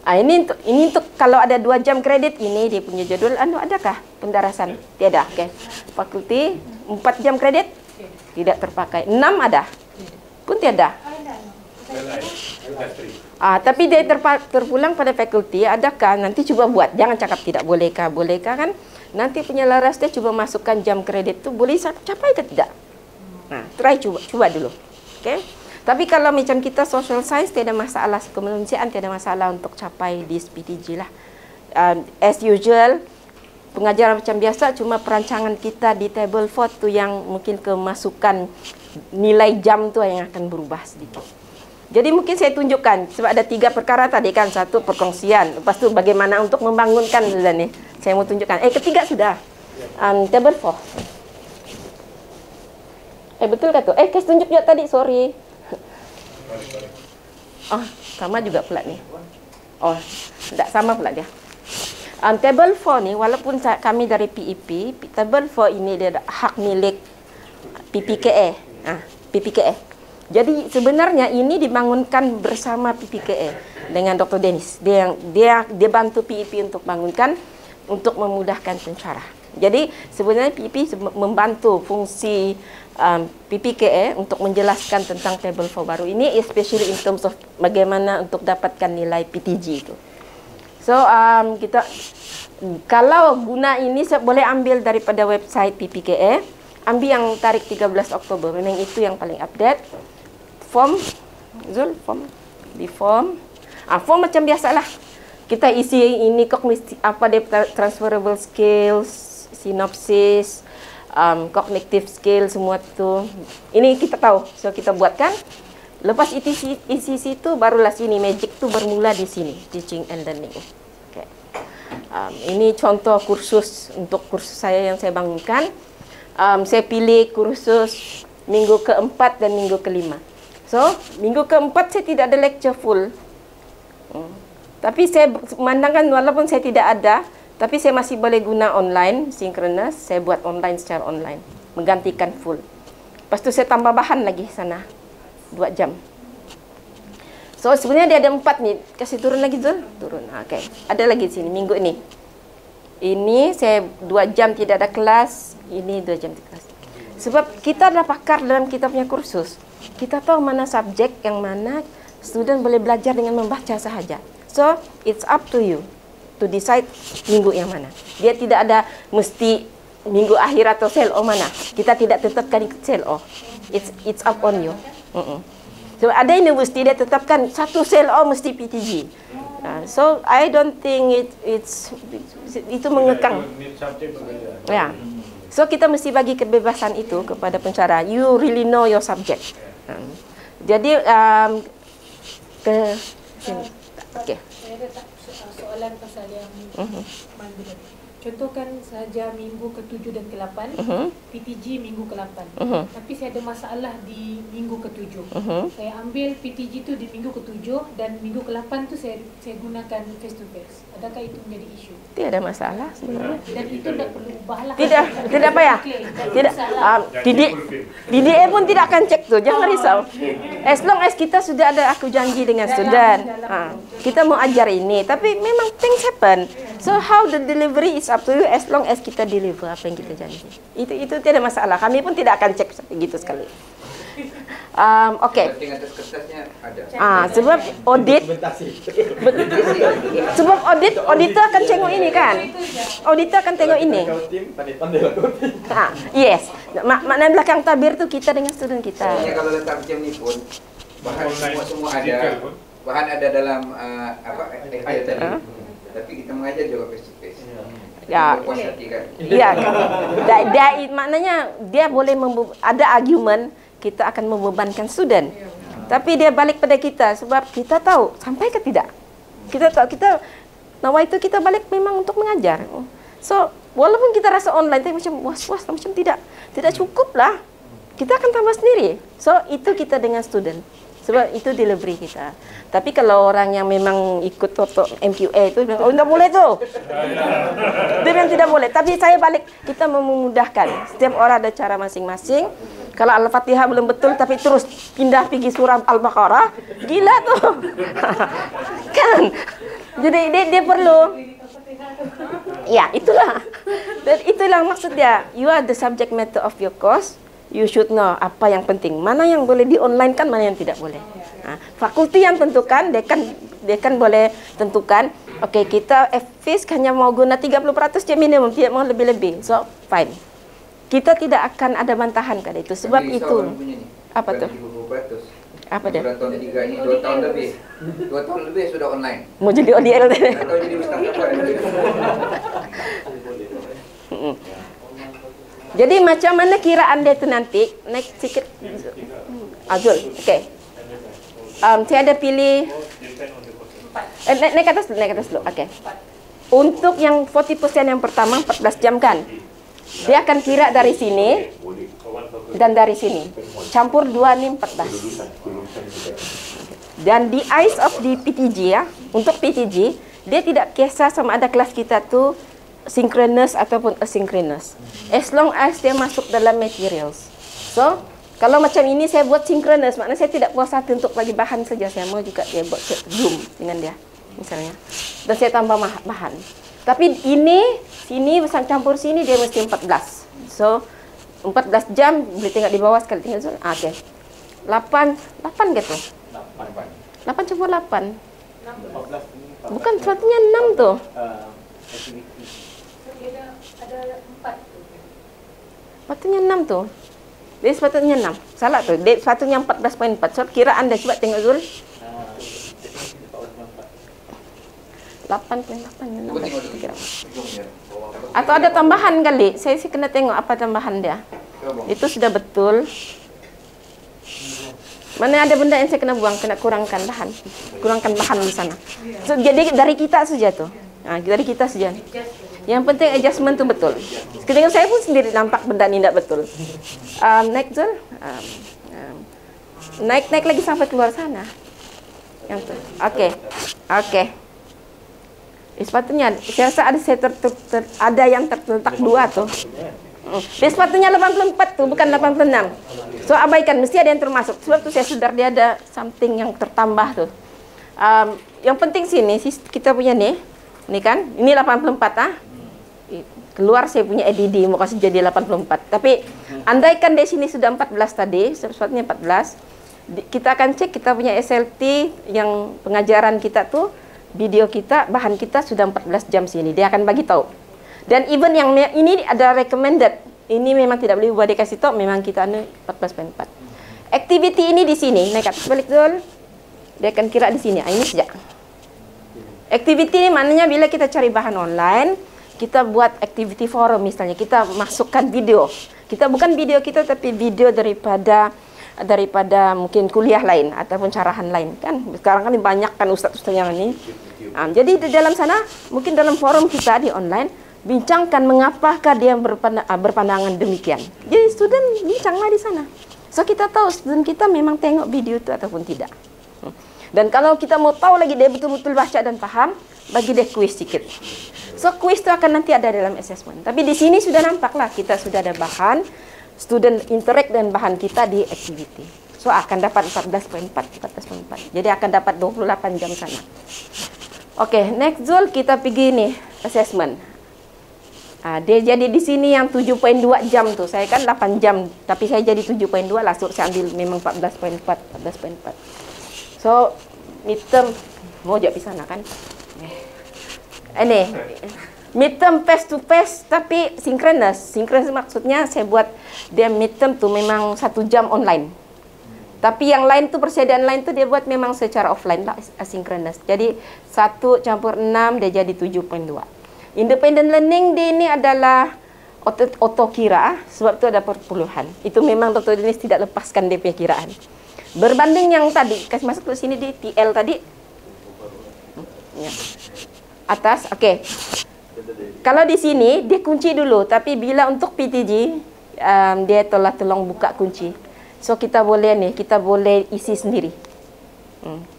Ini untuk kalau ada 2 jam kredit, ini dia punya jadwal. Adakah pendarasan? Tiada. Oke. Fakulti 4 jam kredit tidak terpakai. 6 ada? Pun tiada. Tapi dia terpulang pada fakulti. Adakah? Nanti coba buat. Jangan cakap tidak bolehkah. Bolehkah kan? Nanti penyelaras dia coba masukkan jam kredit tu boleh capai ke tidak? Nah, try coba dulu. Oke. Tapi kalau macam kita social science tiada masalah, kemanusiaan tiada masalah untuk capai di PTG lah. As usual, pengajaran macam biasa, cuma perancangan kita di table 4 tu yang mungkin kemasukan nilai jam tu yang akan berubah sedikit. Jadi mungkin saya tunjukkan, sebab ada 3 perkara tadi kan, 1 perkongsian, lepas tu bagaimana untuk membangunkan ni. Saya mau tunjukkan. Ketiga sudah. Table 4. Betul kah tu? Kes tunjuk juga tadi, sorry. Oh, sama juga pula ni. Oh, tidak sama pula dia. Table 4 ni, walaupun kami dari PEP, table 4 ini dia hak milik PPKA. PPKA. Jadi sebenarnya ini dibangunkan bersama PPKA dengan Dr. Dennis. Dia bantu PEP untuk bangunkan, untuk memudahkan pensyarah. Jadi sebenarnya PEP membantu fungsi PPKA untuk menjelaskan tentang table 4 baru ini, especially in terms of bagaimana untuk dapatkan nilai PTG itu. So kita kalau guna ini boleh ambil daripada website PPKA, ambil yang tarikh 13 Oktober, memang itu yang paling update. Form, Zul, form macam biasalah. Kita isi ini kognitif, apa dia, transferable skills, sinopsis, cognitive skill, semua tu. Ini kita tahu, so kita buatkan. Lepas isi situ, barulah sini magic tu bermula di sini, teaching and learning. Okay. Ini contoh kursus untuk kursus saya yang saya bangunkan. Saya pilih kursus minggu ke-4 dan minggu ke-5. So minggu ke-4 saya tidak ada lecture full. Tapi saya memandangkan walaupun saya tidak ada, tapi saya masih boleh guna online, synchronous. Saya buat online secara online, menggantikan full. Lepas tu saya tambah bahan lagi sana, 2 jam. So sebenarnya dia ada 4 ni. Kasih turun lagi Zul, turun. Okay. Ada lagi sini minggu ini. Ini saya 2 jam tidak ada kelas. Ini 2 jam di kelas. Sebab kita adalah pakar dalam kita punya kursus. Kita tahu mana subjek yang mana student boleh belajar dengan membaca sahaja. So it's up to you to decide minggu yang mana. Dia tidak ada mesti minggu akhir atau selo mana. Kita tidak tetapkan selo. It's up on you. So ada universiti dia tetapkan satu selo mesti PTG. So I don't think itu mengekang. Ya. So kita mesti bagi kebebasan itu kepada pensyarah. You really know your subject. Jadi okey. Saya ada soalan pasal yang mandiri. Contohkan saja minggu ke-7 dan ke-8, PTG minggu ke-8. Tapi saya ada masalah di minggu ke-7. Saya ambil PTG tu di minggu ke-7 dan minggu ke-8 tu saya gunakan face to face. Adakah itu menjadi isu? Tidak ada masalah sebenarnya. Dan itu tidak perlu ubahlah. Tidak payah. Tidak. DDA pun tidak akan cek tu. Jangan risau. As long as kita sudah ada aku janji dengan student. Kita mau ajar ini, tapi memang things happen. So how the delivery is up to you as long as kita deliver apa yang kita janji. Itu tidak masalah. Kami pun tidak akan cek gitu sekali. Okey. Penting atas kertasnya ada. Sebab audit. Sebab auditor akan tengok ini kan. Auditor akan tengok ini. Yes. Makna belakang tabir tu kita dengan student kita. Kalau letak macam ni pun bahan semua ada. Bahan ada dalam FIR tadi. Tapi kita mengajar juga face to face. Ya, ya kan. Maknanya dia boleh ada argument kita akan membebankan student. Tapi dia balik pada kita sebab kita tahu sampai ke tidak. Kita tahu kita nawa itu kita balik memang untuk mengajar. So walaupun kita rasa online tapi macam was-was macam tidak cukup lah. Kita akan tambah sendiri. So itu kita dengan student. Sebab itu delivery kita. Tapi kalau orang yang memang ikut MQA itu, oh tidak boleh tu. Dia memang tidak boleh. Tapi saya balik, kita memudahkan. Setiap orang ada cara masing-masing. Kalau Al-Fatihah belum betul, tapi terus pindah pergi surah Al-Baqarah, gila tu. Kan? Jadi dia perlu. Ya, itulah. Dan itulah maksud dia. You are the subject matter of your course. You should know apa yang penting, mana yang boleh di online kan, mana yang tidak boleh. Fakulti yang tentukan, dekan boleh tentukan. Okey, kita fees hanya mau guna 30% je minimum, tidak mau lebih-lebih. So fine. Kita tidak akan ada bantahan pada itu. Sebab itu. Apa tu? Apa dia? 2 tahun 3 ini 2 tahun lebih. 2 tahun lebih sudah online. Mau jadi ODL tadi. Atau jadi ustaz apa? Jadi macam mana kiraan dia tu nanti? Naik sikit. Azul. Okey. Saya ada pilih naik ke atas dulu. Okey. Untuk yang 40% yang pertama 14 jam kan. Dia akan kira dari sini dan dari sini. Campur 2 ni 14. Dan di eyes of the PTG ya, untuk PTG dia tidak kisah sama ada kelas kita tu synchronous ataupun asynchronous. As long as dia masuk dalam materials. So, kalau macam ini saya buat synchronous, maknanya saya tidak puas hati untuk bagi bahan saja. Saya mau juga dia buat Zoom dengan dia, misalnya. Dan saya tambah bahan. Tapi sini besar campur sini dia mesti 14. So, 14 jam boleh tengok di bawah sekali tinggal Zoom. Okey. 8 gitu. 8 campur 8. Bukan sepatutnya 6 tu. Ada 4 tu. Sepatutnya 6 tu. Dia sepatutnya 6. Salah tu. Dia sepatutnya 14.4. So kira anda cuba tengok Zul. 8.8 kira. Atau ada tambahan kali. Saya kena tengok apa tambahan dia. Itu sudah betul. Mana ada benda yang saya kena buang, kena kurangkan bahan. Kurangkan bahan di sana. So, jadi dari kita saja tu. Dari kita saja. Yang penting adjustment tu betul. Ketika saya pun sendiri nampak benda ni tidak betul. Naik Zul. Naik lagi sampai keluar sana. Yang tu. Okey. Sepatutnya saya rasa ada yang terletak 2 tu. Dia sepatutnya 84 tu, bukan 86. So abaikan, mesti ada yang termasuk. Sebab tu saya sedar dia ada something yang tertambah tu. Yang penting sini kita punya ni kan, ini 84 keluar saya punya ADD mau kasih jadi 84. Tapi andaikan di sini sudah 14 tadi, sepatutnya 14. Kita akan cek kita punya SLT yang pengajaran kita tu, video kita, bahan kita sudah 14 jam sini. Dia akan bagi tahu. Dan even yang ini ada recommended. Ini memang tidak boleh buat dia kasih tahu, memang kita 14.4. Activity ini di sini, naik atas balik dulu. Dia akan kira di sini. Ini saja. Activity ini maknanya bila kita cari bahan online, kita buat activity forum misalnya, kita masukkan video. Kita bukan video kita tapi video daripada mungkin kuliah lain ataupun carahan lain kan. Sekarang kan banyak kan ustaz-ustaz yang ini. Jadi di dalam sana mungkin dalam forum kita di online bincangkan mengapakah dia berpandangan demikian. Jadi student bincanglah di sana. So kita tahu student kita memang tengok video itu ataupun tidak. Dan kalau kita mau tahu lagi dia betul-betul baca dan paham, bagi dia kuis sedikit. So kuis itu akan nanti ada dalam assessment. Tapi di sini sudah nampaklah kita sudah ada bahan, student interact dengan bahan kita di activity. So akan dapat 14.4. Jadi akan dapat 28 jam sana. Okey, next Zul kita pergi ni assessment. Dia jadi di sini yang 7.2 jam tuh. Saya kan 8 jam, tapi saya jadi 7.2 lah. So, saya ambil memang 14.4. So, midterm mau jawab di sana kan? Ini midterm face to face tapi synchronous. Synchronous maksudnya saya buat dia midterm tuh memang 1 jam online. Tapi yang lain tuh persediaan lain tuh dia buat memang secara offline lah, asynchronous. Jadi 1 campur 6 dia jadi 7.2. Independent learning dia ini adalah auto kira sebab itu ada perpuluhan. Itu memang Dr. Dennis tidak lepaskan dia punya kiraan. Berbanding yang tadi, kasih masuk ke sini di TL tadi. Ya. Atas, okey. Kalau di sini dia kunci dulu, tapi bila untuk PTG dia tolong buka kunci. So kita boleh boleh isi sendiri.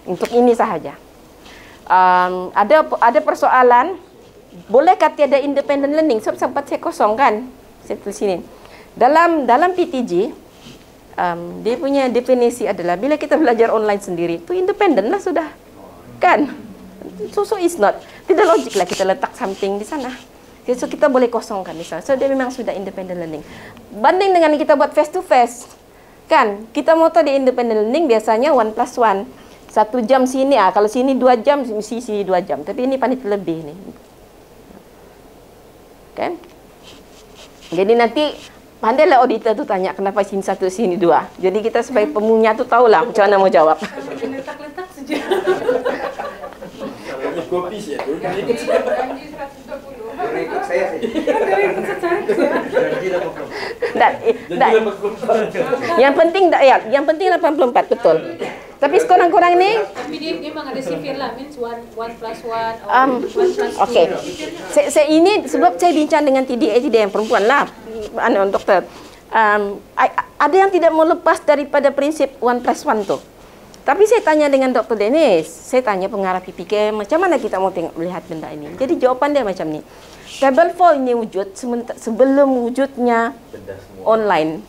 Untuk ini sahaja. Ada persoalan. Bolehkah tiada independent learning? Sebab sempat saya kosong kan. Saya tulis sini. Dalam PTG, dia punya definisi adalah bila kita belajar online sendiri, itu independent lah sudah. Kan? So it's not. Tidak logik lah kita letak something di sana. So kita boleh kosongkan misalnya. So dia memang sudah independent learning. Banding dengan kita buat face to face. Kan? Kita mau tahu di independent learning biasanya 1+1. 1 jam sini, kalau sini 2 jam, sini 2 jam. Tapi ini panitia lebih nih. Kan? Jadi nanti pandailah auditor tu tanya kenapa sini 1 sini 2. Jadi kita sebagai pemunya tu tahulah macam mana mau jawab. Letak-letak saja. Kopi sih tu. Ikut saya saja. Yang penting 84 betul. Tapi sekurang-kurang ni. Tapi dia memang ada sifir lah, means 1+1 or 1+2. Okay. Saya ini sebab saya bincang dengan TDA yang perempuan lah, doktor. Ada yang tidak mau lepas daripada prinsip 1+1 tu. Tapi saya tanya dengan Dr. Dennis, saya tanya pengarah PPK, macam mana kita mau melihat benda ini? Jadi jawapan dia macam ni. Table 4 ini wujud sebelum wujudnya online.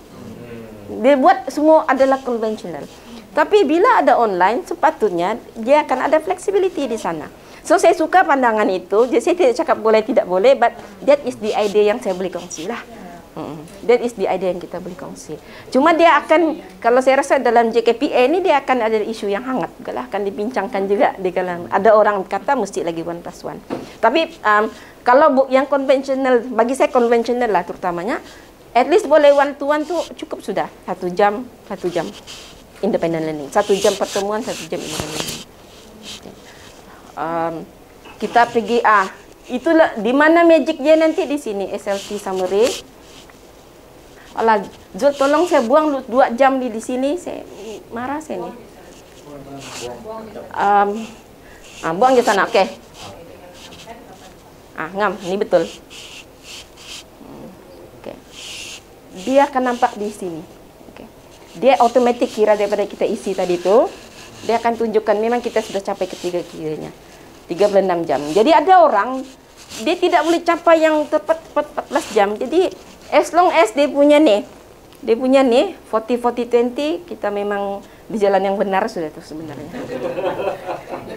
Dia buat semua adalah konvensional. Tapi bila ada online, sepatutnya dia akan ada flexibility di sana. So saya suka pandangan itu. Jadi saya tidak cakap boleh tidak boleh, but that is the idea yang saya boleh kongsi lah. That is the idea yang kita boleh kongsi. Cuma dia akan, kalau saya rasa dalam JKPA ini dia akan ada isu yang hangat juga lah, akan dibincangkan juga di kalangan. Ada orang kata mesti lagi 1+1. Tapi kalau yang konvensional, bagi saya konvensional lah terutamanya, at least boleh 1-to-1 tu cukup sudah. 1 jam. Independent learning. 1 jam pertemuan, 1 jam independent learning. Kita pergi itulah di mana magic dia nanti di sini SLT summary. Alah, Zul tolong saya buang 2 jam di sini, saya marah saya ni. Buang je sana, okey. Ngam, ni betul. Okey. Dia akan nampak di sini. Dia automatik kira daripada kita isi tadi tu, dia akan tunjukkan memang kita sudah capai ketiga kiranya 36 jam. Jadi ada orang dia tidak boleh capai yang tepat 14 jam. Jadi as long as dia punya ni 40-40-20, kita memang di jalan yang benar sudah tu sebenarnya.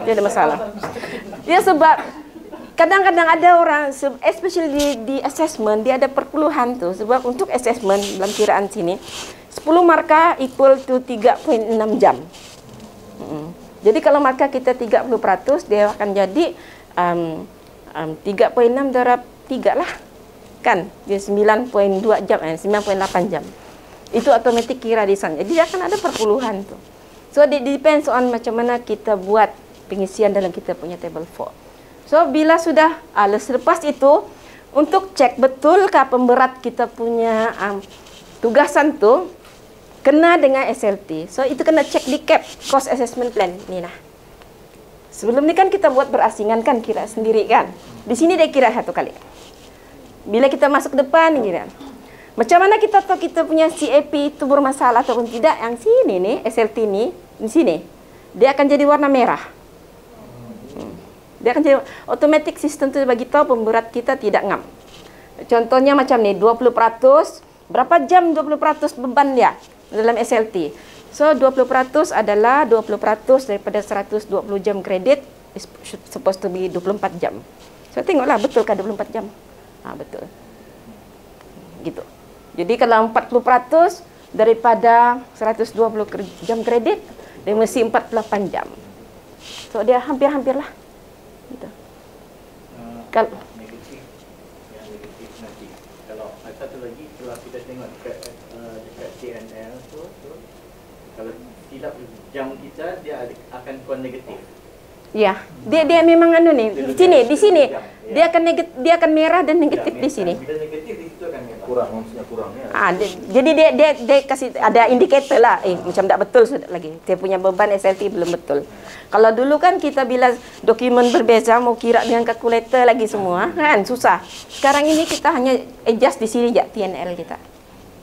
Tidak ada masalah. Ya sebab kadang-kadang ada orang, especially di assessment, dia ada perpuluhan tu. Sebab untuk assessment dalam kiraan sini 10 markah equal to 3.6 jam. Jadi kalau markah kita 30%, dia akan jadi 3.6 darab 3 lah. Kan? Dia 9.2 jam, 9.8 jam. Itu automatik kira di sana. Jadi akan ada perpuluhan tu. So it depends on macam mana kita buat pengisian dalam kita punya table 4. So bila sudah selepas itu, untuk cek betulkah pemberat kita punya tugasan tu kena dengan SLT. So itu kena cek di CAP, Cost Assessment Plan. Ni lah. Sebelum ni kan kita buat berasingan kan, kira sendiri kan. Di sini dia kira 1 kali. Bila kita masuk ke depan, kira. Macam mana kita tahu kita punya CAP itu bermasalah ataupun tidak? Yang sini ni, SLT ni, di sini. Dia akan jadi warna merah. Dia akan jadi automatic system tu bagi tahu pemberat kita tidak ngam. Contohnya macam ni, 20%, berapa jam 20% beban dia dalam SLT. So 20% adalah 20% daripada 120 jam kredit, is supposed to be 24 jam. So tengoklah betulkah 24 jam? Betul. gitu. Jadi kalau 40% daripada 120 jam kredit, dia mesti 48 jam. So dia hampir-hampir lah. Gitu. Kalau negatif, yang negatif nanti. Kalau satu lagi, kalau kita tengok dekat TNL tu, kalau silap jam kita, dia akan keluar negatif. ya, dia memang anu nih. Di sini dia akan merah dan negatif di sini. Bila negatif di situ akan merah. Kurang, maksudnya kurang ya. Jadi dia kasih ada indikator lah. Macam tak betul sudah lagi. Dia punya beban SLT belum betul. Kalau dulu kan kita bila dokumen berbeza mau kira dengan kalkulator lagi semua kan susah. Sekarang ini kita hanya adjust di sini ya TNL kita.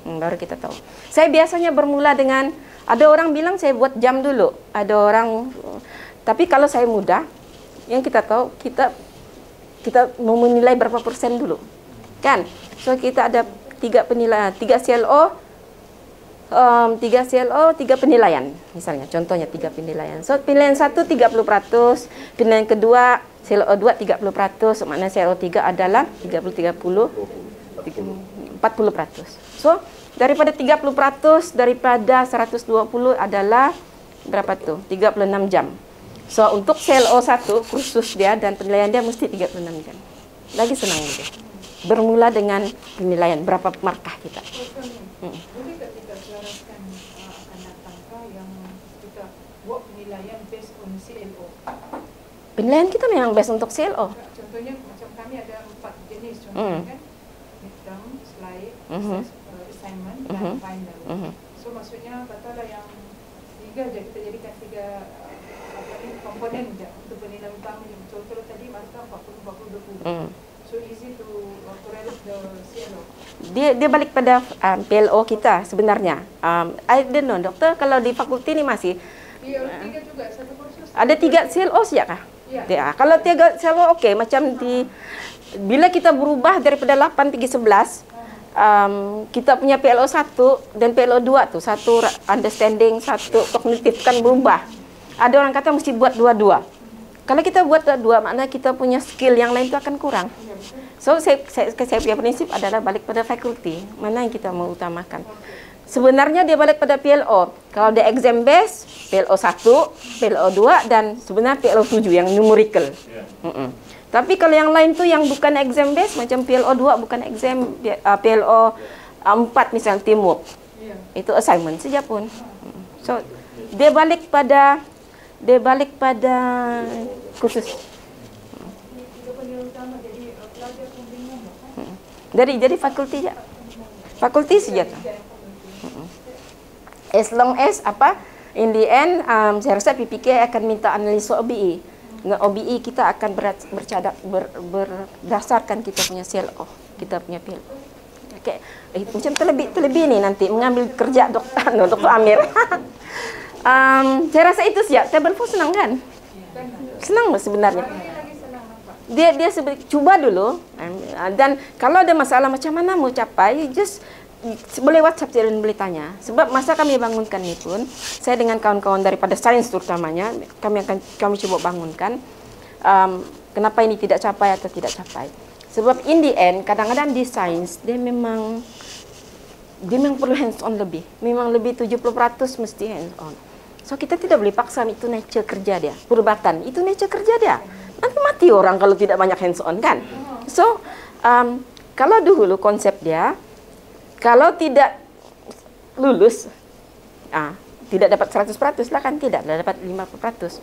Baru kita tahu. Saya biasanya bermula dengan ada orang bilang saya buat jam dulu. Ada orang tapi kalau saya mudah yang kita tahu kita mau menilai berapa persen dulu. Kan? So kita ada 3 penilaian, 3 CLO, 3 penilaian. Misalnya, contohnya 3 penilaian. So, penilaian 1 30%, penilaian kedua CLO 2 30%, makna CLO 3 adalah 30-30, 40%. So, daripada 30%, daripada 120 adalah berapa tuh? 36 jam. So, untuk CLO 1, kursus dia dan penilaian dia mesti 36 jam. Lagi senang dia. Bermula dengan penilaian berapa markah kita. Boleh tak kita selaraskan akan datangkah yang kita buat penilaian based on CLO? Penilaian kita memang based untuk CLO. Contohnya macam kami ada 4 jenis contohnya kan. Midterm, slide, assignment dan final. So maksudnya katalah yang 3 je kita jadikan 3 komponen je untuk penilaian utama. Contoh tadi markah 40-40-20. So easy to correlate the CLO. Dia balik pada PLO kita sebenarnya. I don't know, doktor, kalau di fakulti ni masih Ada 3 juga, satu kursus. ada 3 CLO siap kah? Ya. Kalau 3 CLO okey, macam bila kita berubah daripada 8 pergi 11, kita punya PLO 1 dan PLO 2 tu, satu understanding, satu kognitif kan berubah. Ada orang kata mesti buat dua-dua. Kalau kita buat dua, maknanya kita punya skill yang lain itu akan kurang. So, saya punya prinsip adalah balik pada fakulti. Mana yang kita mau utamakan. Sebenarnya dia balik pada PLO. Kalau dia exam base, PLO 1, PLO 2, dan sebenarnya PLO 7 yang numerical. Tapi kalau yang lain tu yang bukan exam base, macam PLO 2 bukan exam, PLO 4 misalnya teamwork. Itu assignment saja pun. So, dia balik pada kursus. Jadi fakulti je. Fakulti saja. As long as in the end saya rasa PPK akan minta analisa OBE. Dengan OBE kita akan berdasarkan kita punya CLO, kita punya PLO. Okay. Macam terlebih ni nanti mengambil kerja Dr. Amir. Saya rasa itu siap. Table 4 senang kan? Senang sebenarnya. Dia cuba dulu dan kalau ada masalah macam mana mau capai, just boleh WhatsApp dan boleh tanya. Sebab masa kami bangunkan ini pun, saya dengan kawan-kawan daripada sains terutamanya, kami coba bangunkan kenapa ini tidak capai atau tidak capai. Sebab in the end, kadang-kadang di sains dia memang perlu hands on lebih. Memang lebih 70% mesti hands on. So kita tidak boleh paksa, itu nature kerja dia. Perubatan, itu nature kerja dia. Nanti mati orang kalau tidak banyak hands on kan. So kalau dulu konsep dia, kalau tidak lulus, tidak dapat 100% lah kan, tidak dapat 50%.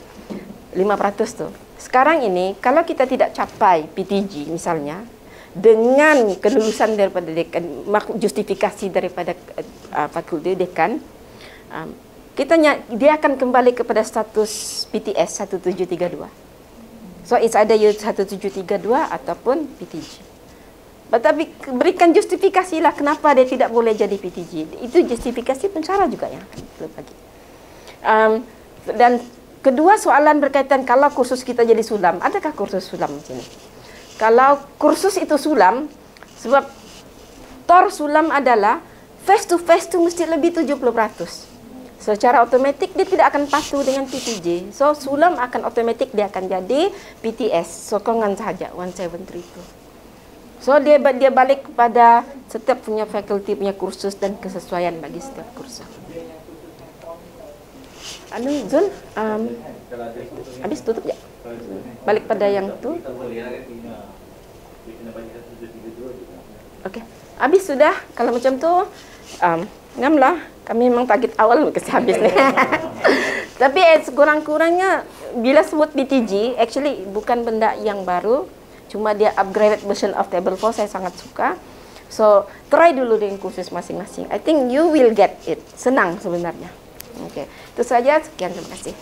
5% tuh. Sekarang ini kalau kita tidak capai PTG misalnya, dengan kelulusan daripada dekan, justifikasi daripada fakulti dekan, dia akan kembali kepada status PTS 1732. So it's either you 1732 ataupun PTG. Tapi berikan justifikasi lah kenapa dia tidak boleh jadi PTG. Itu justifikasi pencara juga yang akan bagi. Dan kedua soalan berkaitan kalau kursus kita jadi sulam, adakah kursus sulam di sini? Kalau kursus itu sulam, sebab sulam adalah face to face tu mesti lebih 70%. Secara otomatik dia tidak akan patuh dengan PTJ. So sulam akan otomatik dia akan jadi PTS. Sokongan saja 1732. So dia balik kepada setiap punya faculty punya kursus dan kesesuaian bagi setiap kursus. Zul, habis tutup ya? Balik pada yang tu. Okey, habis sudah. Kalau macam tu, ngamlah. Kami memang target awal kasi habis ni. Tapi sekurang-kurangnya bila sebut BTG, actually bukan benda yang baru. Cuma dia upgraded version of table 4, saya sangat suka. So, try dulu dengan kursus masing-masing. I think you will get it. Senang sebenarnya. Okay. Itu saja. Sekian, terima kasih.